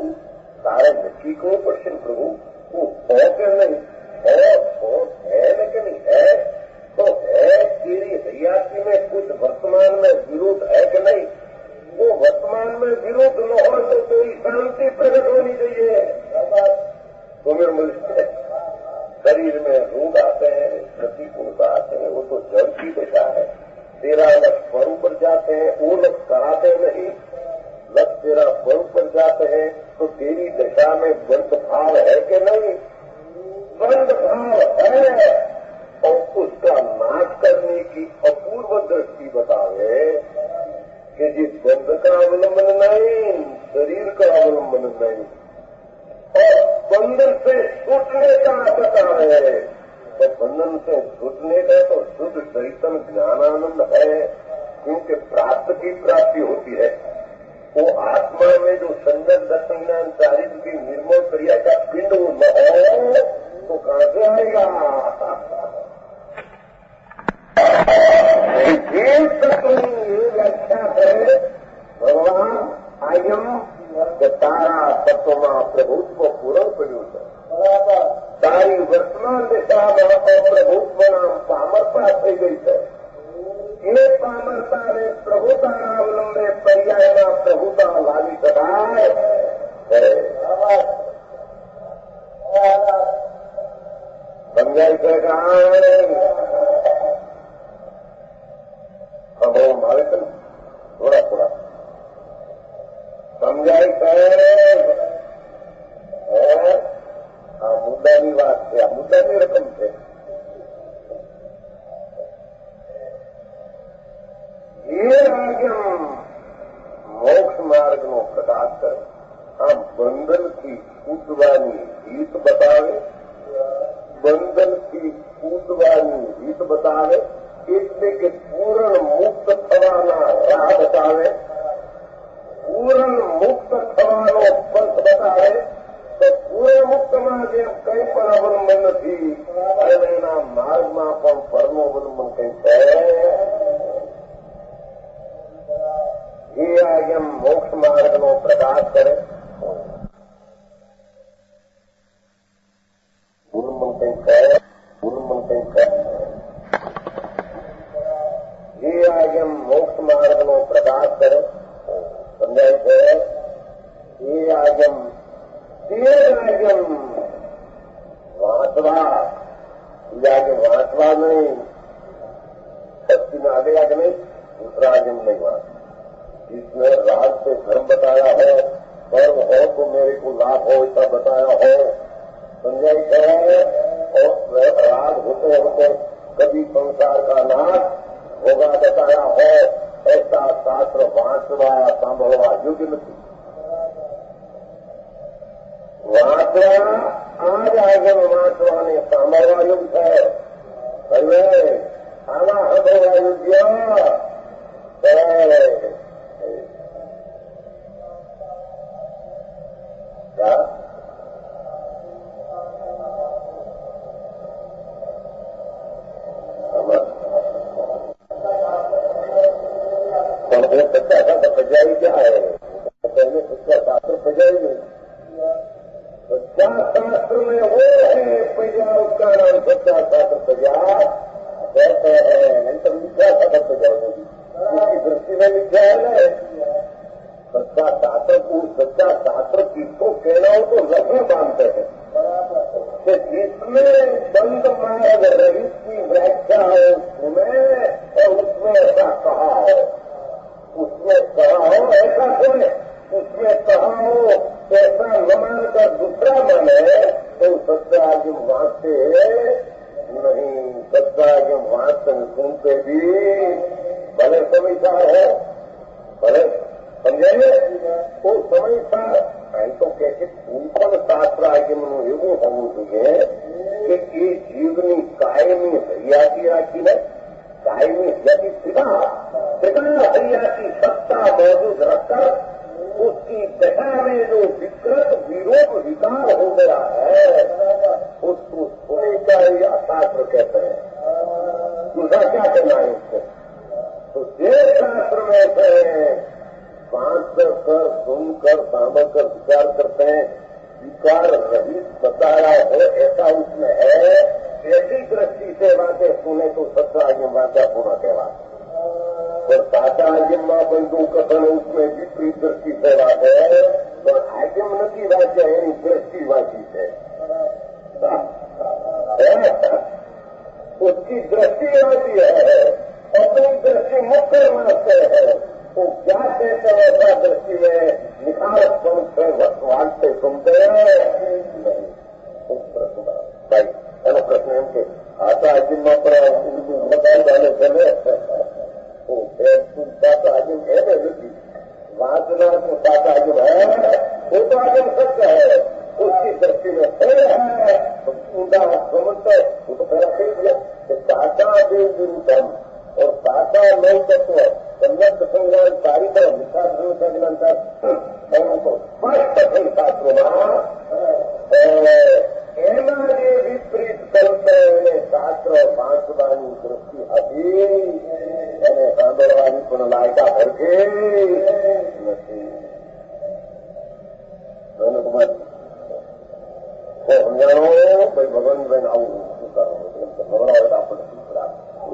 S3: सारे नक्की को प्रश्न प्रभु वो हो के नहीं है लेकिन है तो है. तेरी हयाती में कुछ वर्तमान में विरोध है कि नहीं? वो वर्तमान में विरोध न हो तो कोई शांति प्रकट होनी चाहिए. तो मेरे मुझे शरीर में रोग आते हैं, प्रतिकूलता आते हैं, वो तो जड़ की दिशा है. तेरा लक्ष्य पर ऊपर जाते हैं, वो लक्ष्य कराते नहीं. लक्ष्य तेरा पर ऊपर जाते हैं तो तेरी दिशा में बंद भाव है कि नहीं? बंद भाव है, और उसका नाश करने की अपूर्व दृष्टि बतावे कि जिस बंध का अवलंबन नहीं, शरीर का अवलंबन नहीं, और बंधन से छूटने का बतावे. तो बंधन से छूटने का तो शुद्ध चैतन्य ज्ञानानंद है, क्योंकि प्राप्त की प्राप्ति होती है. वो आत्मा में जो सम्यक दर्शन ज्ञान चारित्र की निर्मल क्रिया का पिंड न हो तो कहां से आएगा? ये व्याख्या है भगवान आयम तारा तत्वમાં પ્રભુત્વ પૂરણ કર્યું છે. તારી વર્તમાન દિશામાં અપ્રભુત્વના પામરતા થઈ ગઈ છે. એ પામરતાને પ્રભુતાના અવલંબે પર્યાયમાં પ્રભુતા લાવી શકાય. સમજાય છે હવે મારે થોડા થોડા સમજાય છે. આ મુદ્દાની વાત છે, આ મુદ્દાની રકમ છે. એ આજ્ઞમ મોક્ષ માર્ગનો પ્રકાશ કરે, આ બંધનથી છૂટવાની રીત બતાવે, બંધનથી છૂટવાની રીત બતાવે, એટલે કે પૂર્ણ મુક્ત થવાના રાહ બતાવે, પૂર્ણ મુક્ત થવાનો પંથ બતાવે. તો પૂર્ણ મુક્ત મોક્ષમાં જે કંઈ પણ અવલંબન નથી અને એના માર્ગમાં પણ પરનું અવલંબન કંઈ છે એ એમ મોક્ષ માર્ગનો પ્રકાશ કરે. અવલંબન કંઈ છે એ એમ મોક્ષ માર્ગનો પ્રકાશ કરે. સમજાય છે? એ એમ વાંચવા વાંचवा नहीं, शक्ति में आगे आगे नहीं, दूसरा आगे नहीं बात. जिसने राग से धर्म बताया है, कर्म हो तो मेरे को लाभ हो ऐसा बताया हो, समझाई है. और राग होते होते कभी संसार का नाश होगा बताया हो, ऐसा शास्त्र वांचवा सांभळवा योग्य नहीं. વાંચવા આજ આગળ વાંચવાને સાંભળવા યોગ્ય છે. હવે આવા સાંભળવા યોગ્ય પણ એ સચ્ચા શાસ્ત્ર પજાઈ ક્યાં હે? पहले सच्चा शास्त्र पजाई नहीं. सच्चा शास्त्र में वो है पजा, उसका नाम सच्चा शास्त्र पजा कहते हैं. नहीं तो मिथ्या शास्त्र पजा होगी, उसकी दृष्टि में मिथ्या है. सच्चा शास्त्र को सच्चा शास्त्र किसको कहना हो तो लक्ष्मण मानते हैं कि जिसमें बंद मार्ग रहित की व्याख्या है उसमें, और उसमें ऐसा कहा हो, उसमें कहा हो ऐसा कौन है, उसमें कहा हो ऐसा न मानकर दूसरा माने तो सत्य आगे वांचते नहीं. सत्य आगे वांचते सुनते भी भले समझदार हो, भले समझाइए वो समझदार અહીં તો કે છે કોઈ પણ શાસ્ત્ર આગમનું એવું હોવું જોઈએ કે એ જીવની કાયમી હૈયાતી રાખીને, કાયમી हयाती सिवा हयाती सत्ता मौजूद रखकर उसकी दशा में जो विकृत विरोध विकार हो गया है उसको सोने का ही शास्त्र कहते हैं. दूसरा क्या करना है उसको? तो जे शास्त्र में से बांध कर सुनकर सामकर विचार करते हैं, विकार रहित बताया है ऐसा उसमें है, ऐसी दृष्टि से बातें सुने तो सत्य आगम वाचा पूर्ण कहवा. और साचा आगम में कोई दो कथन उसमें विपरीत दृष्टि से बात है, तो आगम नहीं वाचा यानी दृष्टि वाची है. उसकी दृष्टि वाची है, अपनी दृष्टि मुख्य मानते हैं. तो क्या कहते हैं ऐसा दृष्टि में निखारत सुनते वांचते सुनते हैं भाई. એનો પ્રશ્ન એમ કે આશા આજીમાં પણ મકાન ચાલે છે ને, સાચા આજીમ है ना નથી वांचना तो साचा आजिम है, वो तो आजिम सत्य है, उसकी दृष्टि में है ऊंधा समझते वो तो पहला कही दिया कि साचा देव गुरु धर्म और साचा नौ तत्व संयक्त संज्ञान सारी तरह मिथ्या धर्म का निरंतर उनको स्पष्ट થઈ શાસ્ત્રોમાં એના જે વિપરીત કલ્પે એને શાસ્ત્ર વાંચવાની દૃષ્ટિ હતી એને સાંભળવાની પણ લાયકા ભરકે નથી. કુમાર સમજાણો ભાઈ ભગવાનભાઈ આવું શું કરો ખબર આવે તો આપણને શું ખરાબ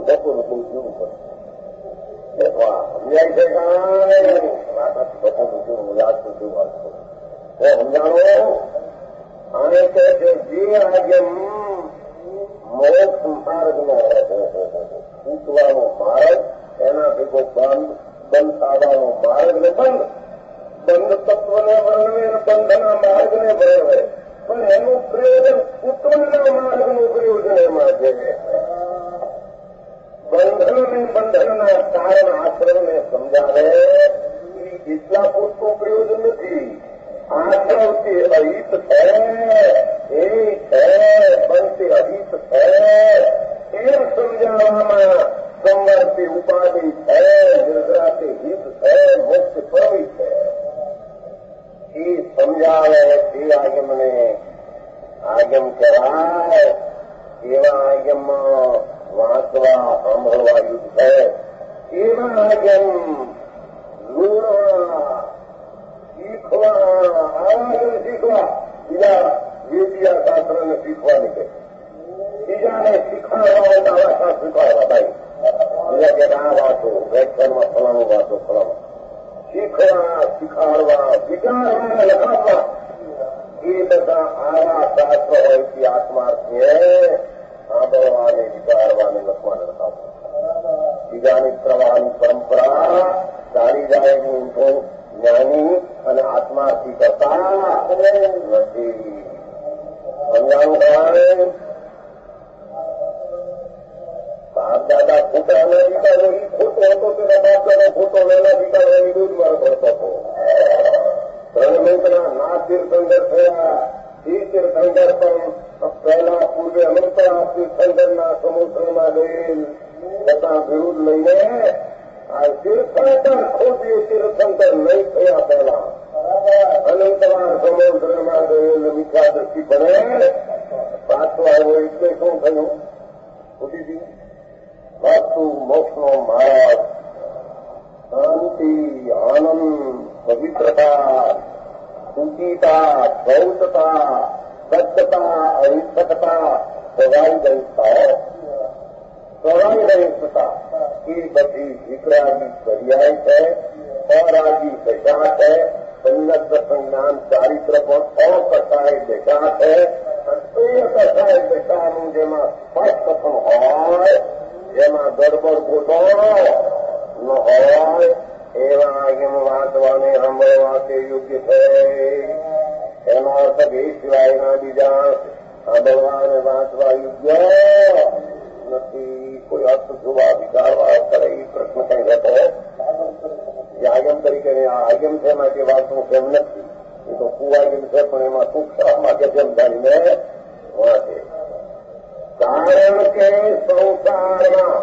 S3: બપોરનું બહુ જીવું પડે સમજાય છે કાંઈ બપોરનું જીવું યાદ તો જેવું વાંચતો સમજાણો. આને કહે છે જે આગમ મોક્ષ માર્ગનો પૂછવાનો માર્ગ એના ભેગો બંધ થવાનો માર્ગ ને બંધ તત્વને વર્ણવે બંધના માર્ગને વર્ણવે, પણ એનું પ્રયોજન ઉત્પન્નના માર્ગનું પ્રયોજન એમાં છે. બંધનને બંધનના કારણ આશ્રમને સમજાવે એટલા પૂરતું પ્રયોજન નથી. આશ્રવથી અહિત છે, એ છે બંધથી અહિત છે એમ સમજાવવામાં સંવરથી ઉપાધિ છે, નિર્જરાથી હિત છે, મોક્ષ પ્રવી છે એ સમજાવે તે આગમને આગમ કહેવાય એવા આગમમાં વાંચવા સાંભળવા યુદ્ધ છે. એવા આગમ જોડવા શીખવા આવા શીખવા બીજા વેદિયા શાસ્ત્રને શીખવા નીકળે. બીજાને શીખવાડવા ભાષા શીખવાડવા ભાઈ બીજા કે આ વાંચો વ્યાખ્યાનમાં ફલાણું વાંચો ફલાણું શીખવા શીખાડવા વિચારવા લખાવવા એ બધા આવા શાસ્ત્ર હોય કે આત્માર્થે સાંભળવાને વિચારવાને લખવાને લખાવવા. બીજાની પ્રવાહની પરંપરા ચાલી જાય હું જ્ઞાની અને આત્માર્થી કરતા નથી. સમજાણું કારણે બાપ દાદા ખોટા ના વિચારો એ ખોટો હતો તેના બાપ દાદા ખોટો વહેલા વિચારો એ દૂધમાં પડતો હતો. ત્રણમંતના ના તીર્થંકર થયા એ તીર્થંકર પણ પહેલા પૂર્વે અનંતરા તીર્થંકરના સમુદ્રમાં ગયેલ તથા વિરુદ્ધ લઈને આ તીર્થંકર ખુદ એ તીર્થંકર નહીં થયા પહેલા અનંતવાર સમુદ્રમાં ગયેલ મિથ્યા દ્રષ્ટિ બને પાછો આવ્યો એટલે શું થયું ખોટી દીધું. વાસ્તુ મોક્ષનો માર્ગ શાંતિ આનંદ પવિત્રતા શુચિતા ગૌતતા સત્યતા અહિંસકતા સ્વભાવિકતા એ બધી વિકરાગી પર્યાય છે. અરાગી દશા છે. સંગત સંજ્ઞાન ચારિત્ર પણ અકથાય દશા છે. કથાય દશાનું જેમાં સ્પષ્ટ કથન હોય જેમાં ગડબડ ગોટો ન હોય એવા આગમ વાંચવાને સાંભળવા તે યોગ્ય છે. એનો અર્થ એ સિવાયના બીજા સાંભળવા અને વાંચવા યોગ્ય નથી. કોઈ અર્થ જોવા વિચારવા કરે એ પ્રશ્ન કઈ રહેતો એ આગમ તરીકે આ આગમ છે માટે વાંચવું કેમ નથી. એ તો કુવાગમ છે પણ એમાં સુખ માટે જેમ જાણીને વાંચે. કારણ કે સંસારમાં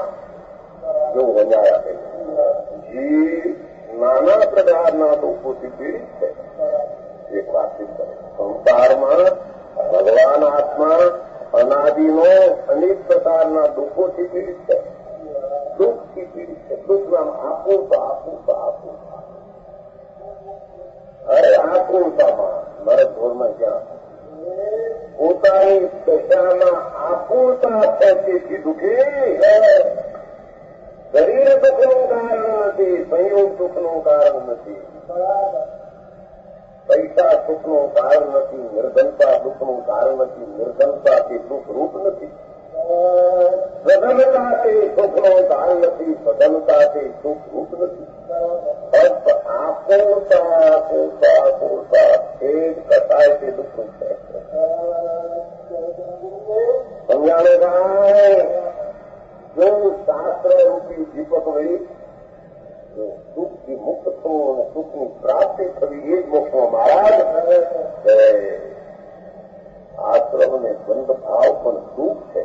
S3: જો વજાયા છે જીવ નાના પ્રકારના દુઃખોથી પીડિત છે. એક વાતચીત કરે સંસારમાં ભગવાન આત્મા અનાદિનો અનેક પ્રકારના દુઃખોથી પીડિત છે. દુઃખથી પીડિત છે. દુઃખમાં આકુરતા અરે આકુરતામાં નરક ઢોરમાં ક્યાં પોતાની દશામાં આકુરતા છે તેથી દુઃખી. શરીર દુઃખનું કારણ નથી. સંયોગ સુખનું કારણ નથી. પૈસા સુખનું કારણ નથી. નિર્ધનતા દુઃખનું કારણ નથી. નિર્ધનતા તે દુઃખ રૂપ નથી. સધનતા તે સુખનું કારણ નથી. સધનતા તે સુખ રૂપ નથી. ફક્ત આકુરતા એ જ કથાય તે દુઃખનું છે. સમજાણે ભાઈ જો શાસ્ત્ર રૂપી દીપક વળી સુખથી મુક્ત થવું અને સુખની પ્રાપ્તિ થવી એ જ મોક્ષનો માર્ગ છે. આશ્રમ અને બંધ ભાવ પણ દુઃખ છે.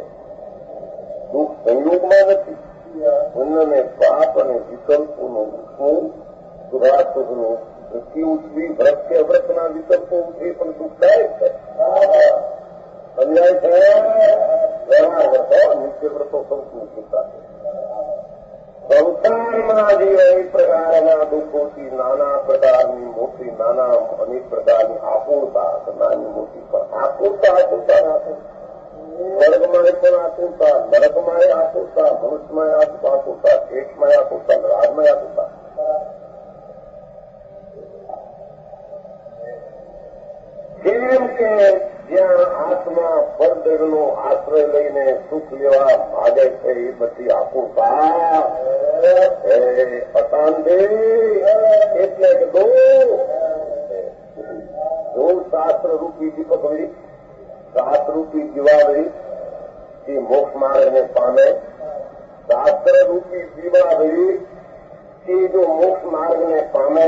S3: દુઃખ સંયોગમાં નથી. પુણ્યને પાપ અને વિકલ્પોનું ઉઠવું સુધાસુખનું વૃત્તિ ઉઠવી વ્રત્ય વ્રતના વિકલ્પો ઉઠવી પણ દુઃખદાયક છે. સમજાય છે. વ્યવહાર વ્રતો નિત્ય વ્રતો સૌથી ચિંતા છે. સંસારમાં જે અનેક પ્રકારના દુઃખોથી નાના પ્રકારની મોટી નાના અનેક પ્રકારની આકુરતા નાની મોટી પણ આકુરતા નાખે. સ્વર્ગમાં પણ આકુરતા, નરકમાં આકુરતા, મનુષ્યમાં આકુરતા, શેષમાં આકુરતા, રાજમાં આકુરતા. જેમ કે જ્યાં આત્મા પરદેવનો આશ્રય લઈને સુખ લેવા માગે છે એ બધી આકુરતા અશાંતિ એટલે કે દો શાસ્ત્ર રૂપી દીપકવી શાસ્ત્ર રૂપી જીવાવરી એ મોક્ષ માર્ગને પામે. શાસ્ત્ર રૂપી જીવાવરી એ જો મોક્ષ માર્ગને પામે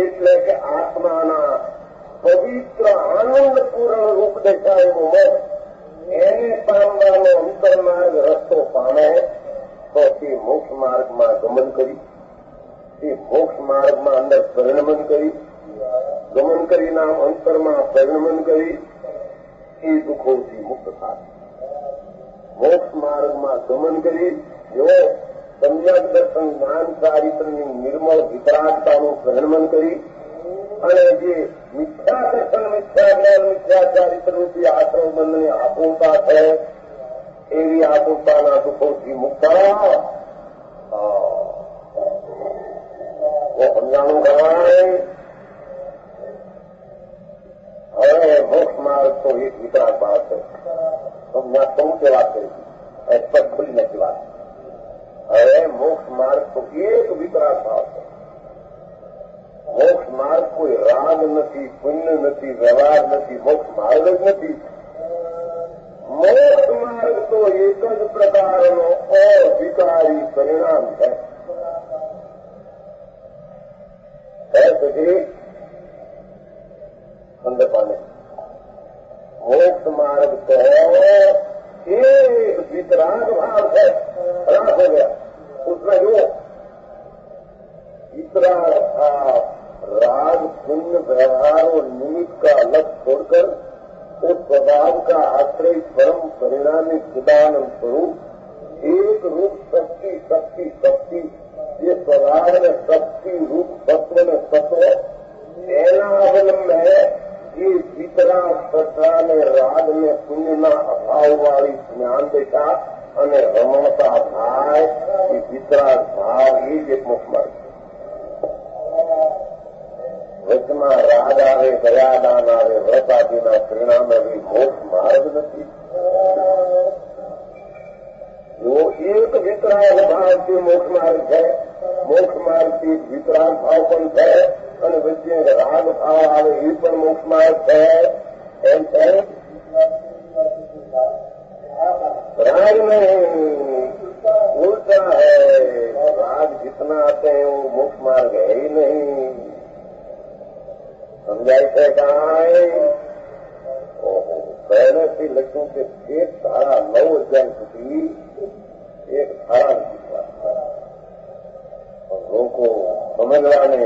S3: એટલે કે આત્માના પવિત્ર આનંદપૂર્ણ રૂપ દેખાય એવો મોક્ષ એને પામવાનો અંતરમાર્ગ રસ્તો પામે તો તે મોક્ષ માર્ગમાં ગમન કરી તે મોક્ષ માર્ગમાં અંદર પરિણમન કરી ગમન કરીના અંતરમાં પરિણમન કરી એ મોક્ષ માર્ગમાં ગમન કરી જો સમ્યક દર્શન જ્ઞાન ચારિત્રની નિર્મળ વિતરાગતાનું ગ્રહણમન કરી અને જે મિથ્યા દર્શન મિથ્યા જ્ઞાન મિથ્યા ચારિત્ર રૂપી આશ્રમ બંધની આકુલતા છે એવી આકુલતાના દુઃખોથી મુક્ત સમજાણું કરાય. હવે મોક્ષ માર્ગ તો એક વિતરાગ ભાવ છે. સમજે વાત કરી સ્પષ્ટ ખુલી નથી વાત. હવે મોક્ષ માર્ગ તો એક વિતરાગ ભાવ છે. મોક્ષ માર્ગ કોઈ રાગ નથી, પુણ્ય નથી, વ્યવહાર નથી, મોક્ષ માર્ગ જ નથી. મોક્ષ માર્ગ તો એક જ પ્રકારનો અવિકારી પરિણામ છે. संदर्भाने मोक्ष मार्ग तो एक वितराग भाव है. खराब हो गया उसमें जो वितराग भाव राग पुण्य व्यवहार और निमित्त का अलग छोड़कर उस स्वभाव का आश्रय परम परिणामी सदानंद स्वरूप एक रूप शक्ति शक्ति शक्ति ये स्वभाव में शक्ति रूप सत्व में सत्व एना अवलंब है. ये वितराग श्रद्धा ने राग ने पुण्यना अभाव वाली ज्ञान दिशा અને રમણતા થાય એ વિતરાગ ભાવ એ જ એક મોક્ષ માર્ગ. વચમાં રાગ આવે, દયાદાન આવે, વ્રત આદિના પરિણામે મોક્ષ માર્ગ નથી. જો એક વિતરાગ ભાવથી મોક્ષ માર્ગ છે, મોક્ષ માર્ગથી વિતરાગ ભાવ પણ છે અને વચ્ચે રાગ ભાવ આવે એ પણ મોક્ષ માર્ગ છે. એમ છે राग में उल्टा है. राग जितना आते हैं वो मोक्ष मार्ग है ही नहीं. समझाई है कहाँ है? पहले से लक्ष्यों के एक धारा 9 अध्याय સુધી एक धारा લોકો સમજવાને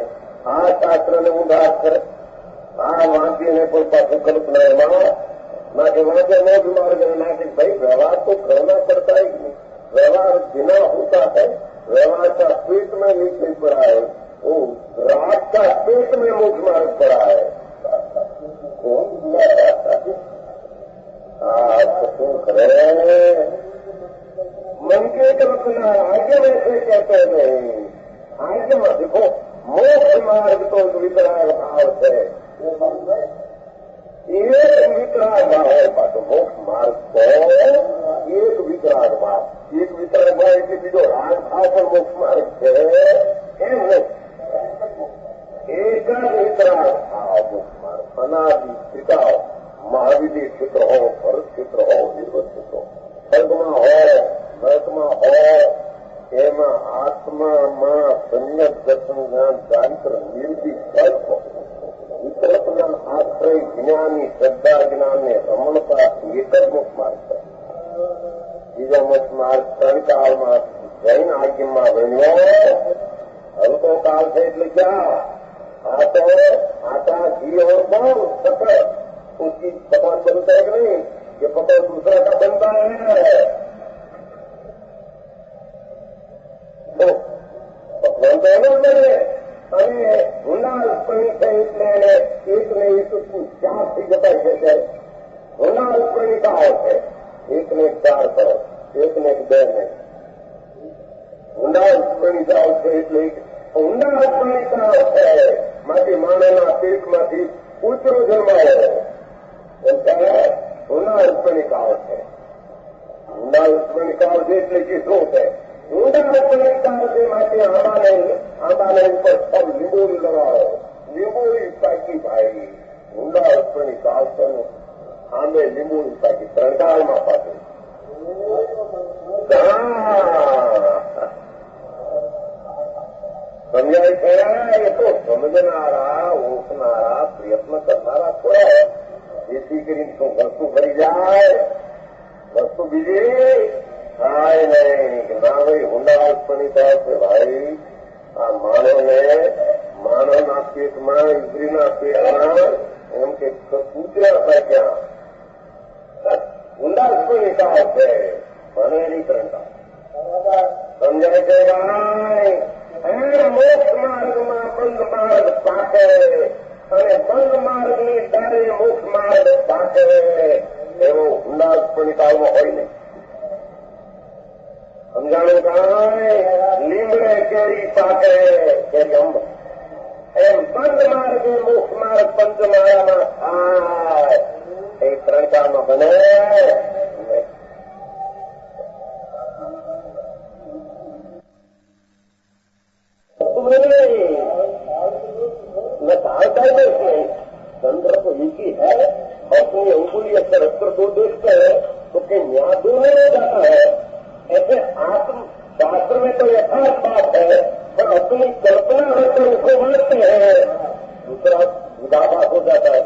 S3: આ શાસ્ત્રને ઉદાર કરે. આ વાંચીને પણ પાછું કલ્પનામાં ना कि वहां से मोक्ष मार्ग ना कि भाई व्यवहार तो करना पड़ता है. व्यवहार बिना होता है. व्यवहार का पेट में नीचे पड़ा है. वो राग का पेट में मोक्ष मार्ग पड़ा है. तो करे मन के कल्पना आगे में से कहते नहीं. आगे में देखो मोक्ष मार्ग तो वितराग भाव है. एक वितराग भाव है. पाछो मोक्ष मार्ग तो एक वितराग भाव. एक वितराग भाव એટલે બીજો રાગ ભાવ પણ મોક્ષ માર્ગ છે એમ નહીં. એક જ વિતરાગ ભાવ મોક્ષ માર્ગ. અનાદિ પિતા મહાવિધિ ક્ષેત્ર હો, ભરત ક્ષેત્ર હો, નિર્વત ક્ષેત્ર સ્વર્ગમાં હો, નરકમાં હો, એમાં આત્મામાં સમ્યક દર્શન જ્ઞાન ચારિત્ર નિર્વિધિ કલ્પ વિતરકના આશ્રય જ્ઞાની શ્રદ્ધા જ્ઞાનને રમણતા એક જ મોક્ષ માર્ગ છે. બીજો મોક્ષ માર્ગ ત્રણકાળમાં જૈન આજ્ઞામાં બન્યો. હલકો કાળ છે એટલે ક્યાં आता घी और कौन शक्कर उसकी पकवान बनता है कि नहीं? ये पकवान दूसरा का बनता है. तो पकवान तो अलग बने અને ઊંડા અલ્પણી છે એટલે એકને એક ચાર થઈ જતા છે. ઊંડા અલ્પણીકાઓ છે. એકને એક 4 કરો, એકને એક 2 ને. ઊંડા અલ્પણીકાઓ છે એટલે ઊંડા અલ્પણીકાઓ છે માંથી માનવના પેટમાંથી ઉતરો જન્માયો. ઊંડા અલ્પણીકાઓ છે. ઊંડા અલ્પણીકાઓ છે એટલે કે શું છે? ઊંડા અલ્પણીકાઓ છે માટે આંબાને ઉપર સબ લીંબોળી લગાવો. લીંબોળી પાકી ભાઈ. ઊંડા અલ્પણીકાઓ છે આંબે લીંબોળી પાકી ત્રણકાળમાં પાકી. સમજાય છે? એ તો સમજનારા ઓળખનારા પ્રયત્ન કરનારા થોડા જેથી કરીને શું વસ્તુ ફરી જાય. વસ્તુ બીજી થાય નહીં કે ના ભાઈ ઊંડા અલ્પણીકાઓ છે ભાઈ. આ માનવના પેટમાં ઇન્દ્રિયના પેટમાં એમ કે કૂતરા પાક્યા. ઊંડા અલ્પણીકાઓ છે મને એની કરતા સમજાય છે ભાઈ. મોક્ષ માર્ગમાં બંધ માર્ગ પાકે અને બંધ માર્ગની દારે મોક્ષ માર્ગ પાકે એવો ઉલ્લાસ પણ કાળમાં હોય નહીં. સમજાણું કાંઈ લીમડે કેરી પાકે કે જંબ એમ બંધ માર્ગે મોક્ષ માર્ગ પંચમાળામાં થાય એ ત્રણ કાળમાં બને. न भावता ही नहीं. चंद्र तो एक ही है, अपनी अंगुली अक्सर अक्सर दो देखते हैं तो क्या न्याय दो नहीं जाता है. ऐसे आत्म शास्त्र में तो यथार्थ बात है पर अपनी कल्पना होकर उसको मानते हैं. दूसरा विधाबात हो जाता है.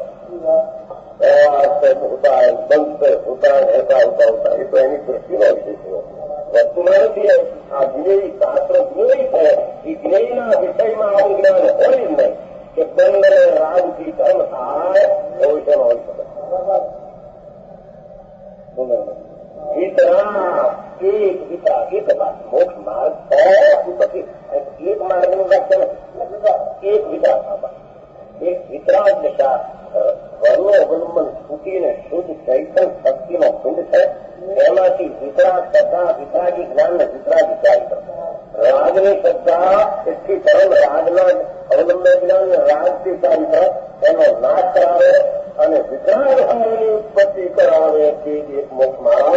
S3: से होता है, बंद से होता है, ऐसा होता है. ये तो એની દૃષ્ટિનો વિશેષ છે. વસ્તુમાં નથી. આ જ્ઞેય શાસ્ત્ર જ્ઞેય છે. એ જ્ઞેયના વિષયમાં આવું જ્ઞાન હોય જ નહીં કે બંધ અને રાજથી કર્મ થાય એ વિષયમાં હોઈ શકે. એક મોક્ષ માર્ગ પછી એક માર્ગનું વ્યાખ્યા એક વિચાર એક વિતરાગ દશા વર્ણો અવલંબન છૂટીને શુદ્ધ ચૈતન્ય શક્તિનો પિંડ છે. એમાંથી વિતરાગ શ્રદ્ધા વિતરાગી જ્ઞાન ને વિતરાગ વિચાર રાજની શ્રદ્ધા એટલી સરળ રાજના અવલંબન જ્ઞાન રાજથી ચારિત્ર એનો નાશ કરાવે અને વિતરાગ ભાવની ઉત્પત્તિ કરાવે તે એક મોક્ષ માર્ગ.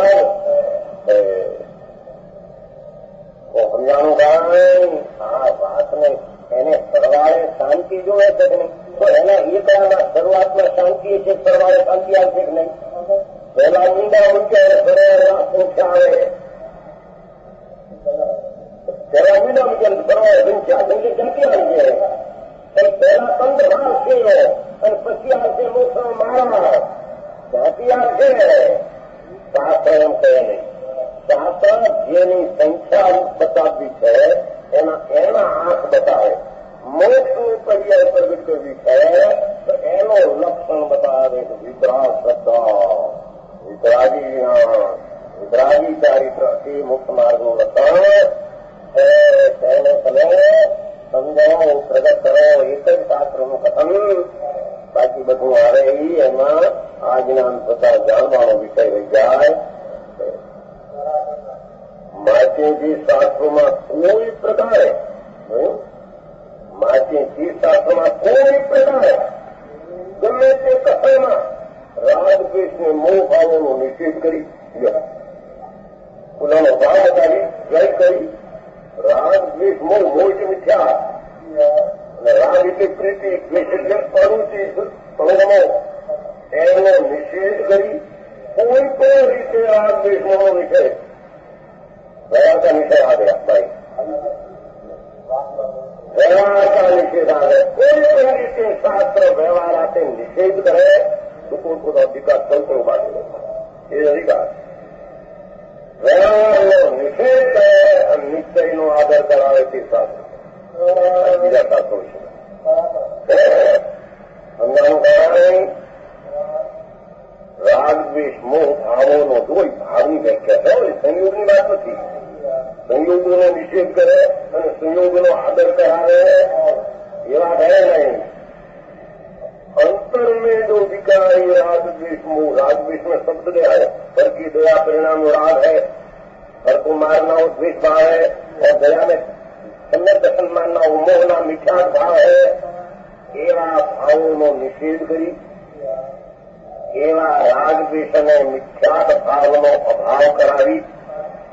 S3: સમજાણું કારણ આ વાતને એને સરવાળે શાંતિ જોવે છે કે નહીં. તો એના એ કાળમાં શરૂઆતમાં શાંતિ છે, સરવાળે શાંતિ આવશે કે નહીં. પહેલા ઊંડા મૂક્યા આવે પહેલા ઊંડા મૂક્યા સરવાળે સંખ્યા જાતિ આવી જાય. પહેલા પંદ ભાવ છે અને પછી આવશે મોક્ષ મારા જાતિ આવશે. શાસ્ત્ર એમ કહે નહીં. શાસ્ત્ર જેની સંખ્યા બતાવવી છે એના આંખ બતાવે. મોક્ષની પર્યાય પ્રગટ કરવી છે તો એનો લક્ષણ બતાવે કે વિતરાગ શ્રદ્ધા વિતરાગી ચારિત્ર એ મુક્ત માર્ગનું લક્ષણ છે. તેને તમે સમજાવો, પ્રગટ કરો. એક જ શાસ્ત્રનું કથન, બાકી બધું આવે એમાં આ જ્ઞાન થતા જાણવાનો વિષય રહી જાય. માચેજી શાસ્ત્રોમાં કોઈ પ્રકારે ગમે તે કથનમાં રાગદ્વેષને મોહ ભાવોનો નિષેધ કરી પુલાનો ભાવ બતાવી જય કરી. રાગદ્વેષ મોહ મોહ મિથ્યા અને રાગ એટલે પ્રીતિ, દ્વેષ એટલે પ્રવૃત્તિ સંગમો એનો નિષેધ કરી. કોઈ પણ રીતે રાગદ્વેષ મોહનો નિષેધ व्यवहार का निषेध आ गया भाई. व्यवहार का निषेध आ गया. कोई भी रीति शास्त्र व्यवहार आते निषेध करे तो खुद अधिकार चलते उभा ये अधिकार व्यवहार निषेध करे और निश्चय नो आदर करावे તે શાસ્ત્ર બીજા શાસ્ત્રો વિશે સમજાવવાનું કારણ રાગ દ્વેષ મોહ ભાવોનો કોઈ ભાવની વ્યાખ્યા છે. સંયોગની વાત નથી. સંયોગોનો નિષેધ કરે અને સંયોગોનો આદર કરાવે એવા રહે નહીં. अंतर में जो विकारी राग द्वेष मोह, राग द्वेष में शब्द दया है, पर की दया परिणाम राग है, पर को मारना हो द्वेष भाव है, और दया में सम्यक दर्शन मानना हो मोहना मिथ्यात्व भाव है. एवा भावों निषेध करी एवा राग द्वेष અને મિથ્યાત ભાવનો અભાવ કરાવી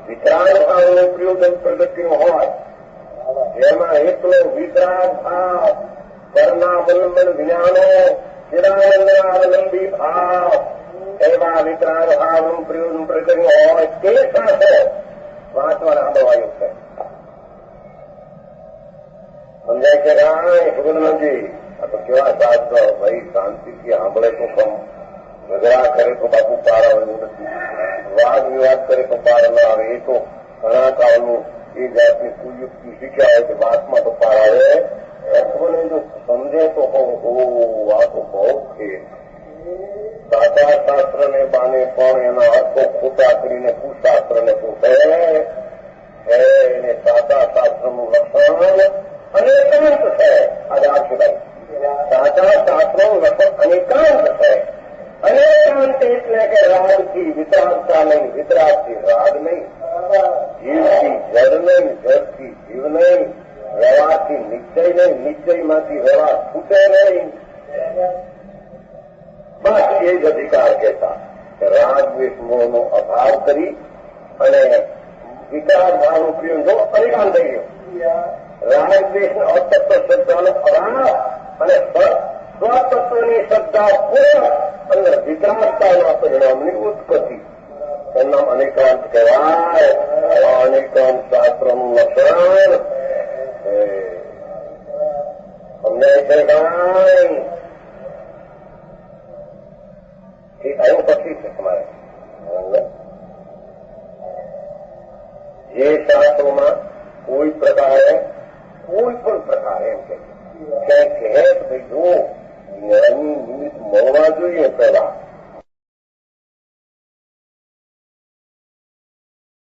S3: વિતરાગ ભાવનો પ્રયોજન પ્રગતિનો હોય જેમાં એકલો વિતરાગ ભાવ કર્ણાવલંબન જ્ઞાનો ચિરાનંદનાવલંબી ભાવ એવા વિતરાગ ભાવનું પ્રયોજન પ્રગતિનો હોય તે સાથે વાંચવાના આબવાયું છે. સમજાય છે કાંઈ સુગંધજી? આ તો કેવા શાસ્ત્ર ભાઈ શાંતિથી સાંભળે તો કમ, ઝઘડા કરે તો બાપુ પાર આવવું નથી, વાદ વિવાદ કરે તો પાર ન આવે. એ તો ઘણા કાળનું એ જાતની સુયુક્તિ શીખ્યા હોય કે વાતમાં તો પાર આવે. તત્વને જો સમજે તો આ તો બહુ છે. સાચા શાસ્ત્રને બાને પણ એના અર્થો ખોટા કરીને કુશાસ્ત્રને પૂછે એને સાચા શાસ્ત્રનું લક્ષણ અનેકાંત છે. આજે આશુભાઈ સાચા શાસ્ત્રનું લક્ષણ અનેકાંત છે. અનેકાંત એટલે કે રાગથી વિતરાગતા નહીં, વિતરાગથી રાગ નહીં, જીવથી જડ નહીં, જડથી જીવ નહીં, વ્યવહારથી નિશ્ચય નહીં, નિશ્ચયમાંથી વ્યવહાર છૂટે નહીં. બસ એ જ અધિકાર કહેતા રાગ દ્વેષ મોહનો અભાવ કરી અને વિકાર ભાવરૂપીઓ જો અનેકાંત થઈ ગયો. રાગ દ્વેષ અતત્વ શ્રદ્ધાનો અભાવ અને સ્વતત્વની શ્રદ્ધા પૂર્ણ અને વિતરાગતાના પરિણામની ઉત્પત્તિ એનું અનેકાંત કહેવાય. અનેકાંત શાસ્ત્રનું લક્ષણ અમને કહેવાય. એ આવ્યું પછી છે તમારે જે શાસ્ત્રોમાં કોઈ પ્રકારે કોઈ પણ પ્રકારે એમ કે ભાઈ જો જ્ઞાની નિમિત્ત મળવા જોઈએ પહેલા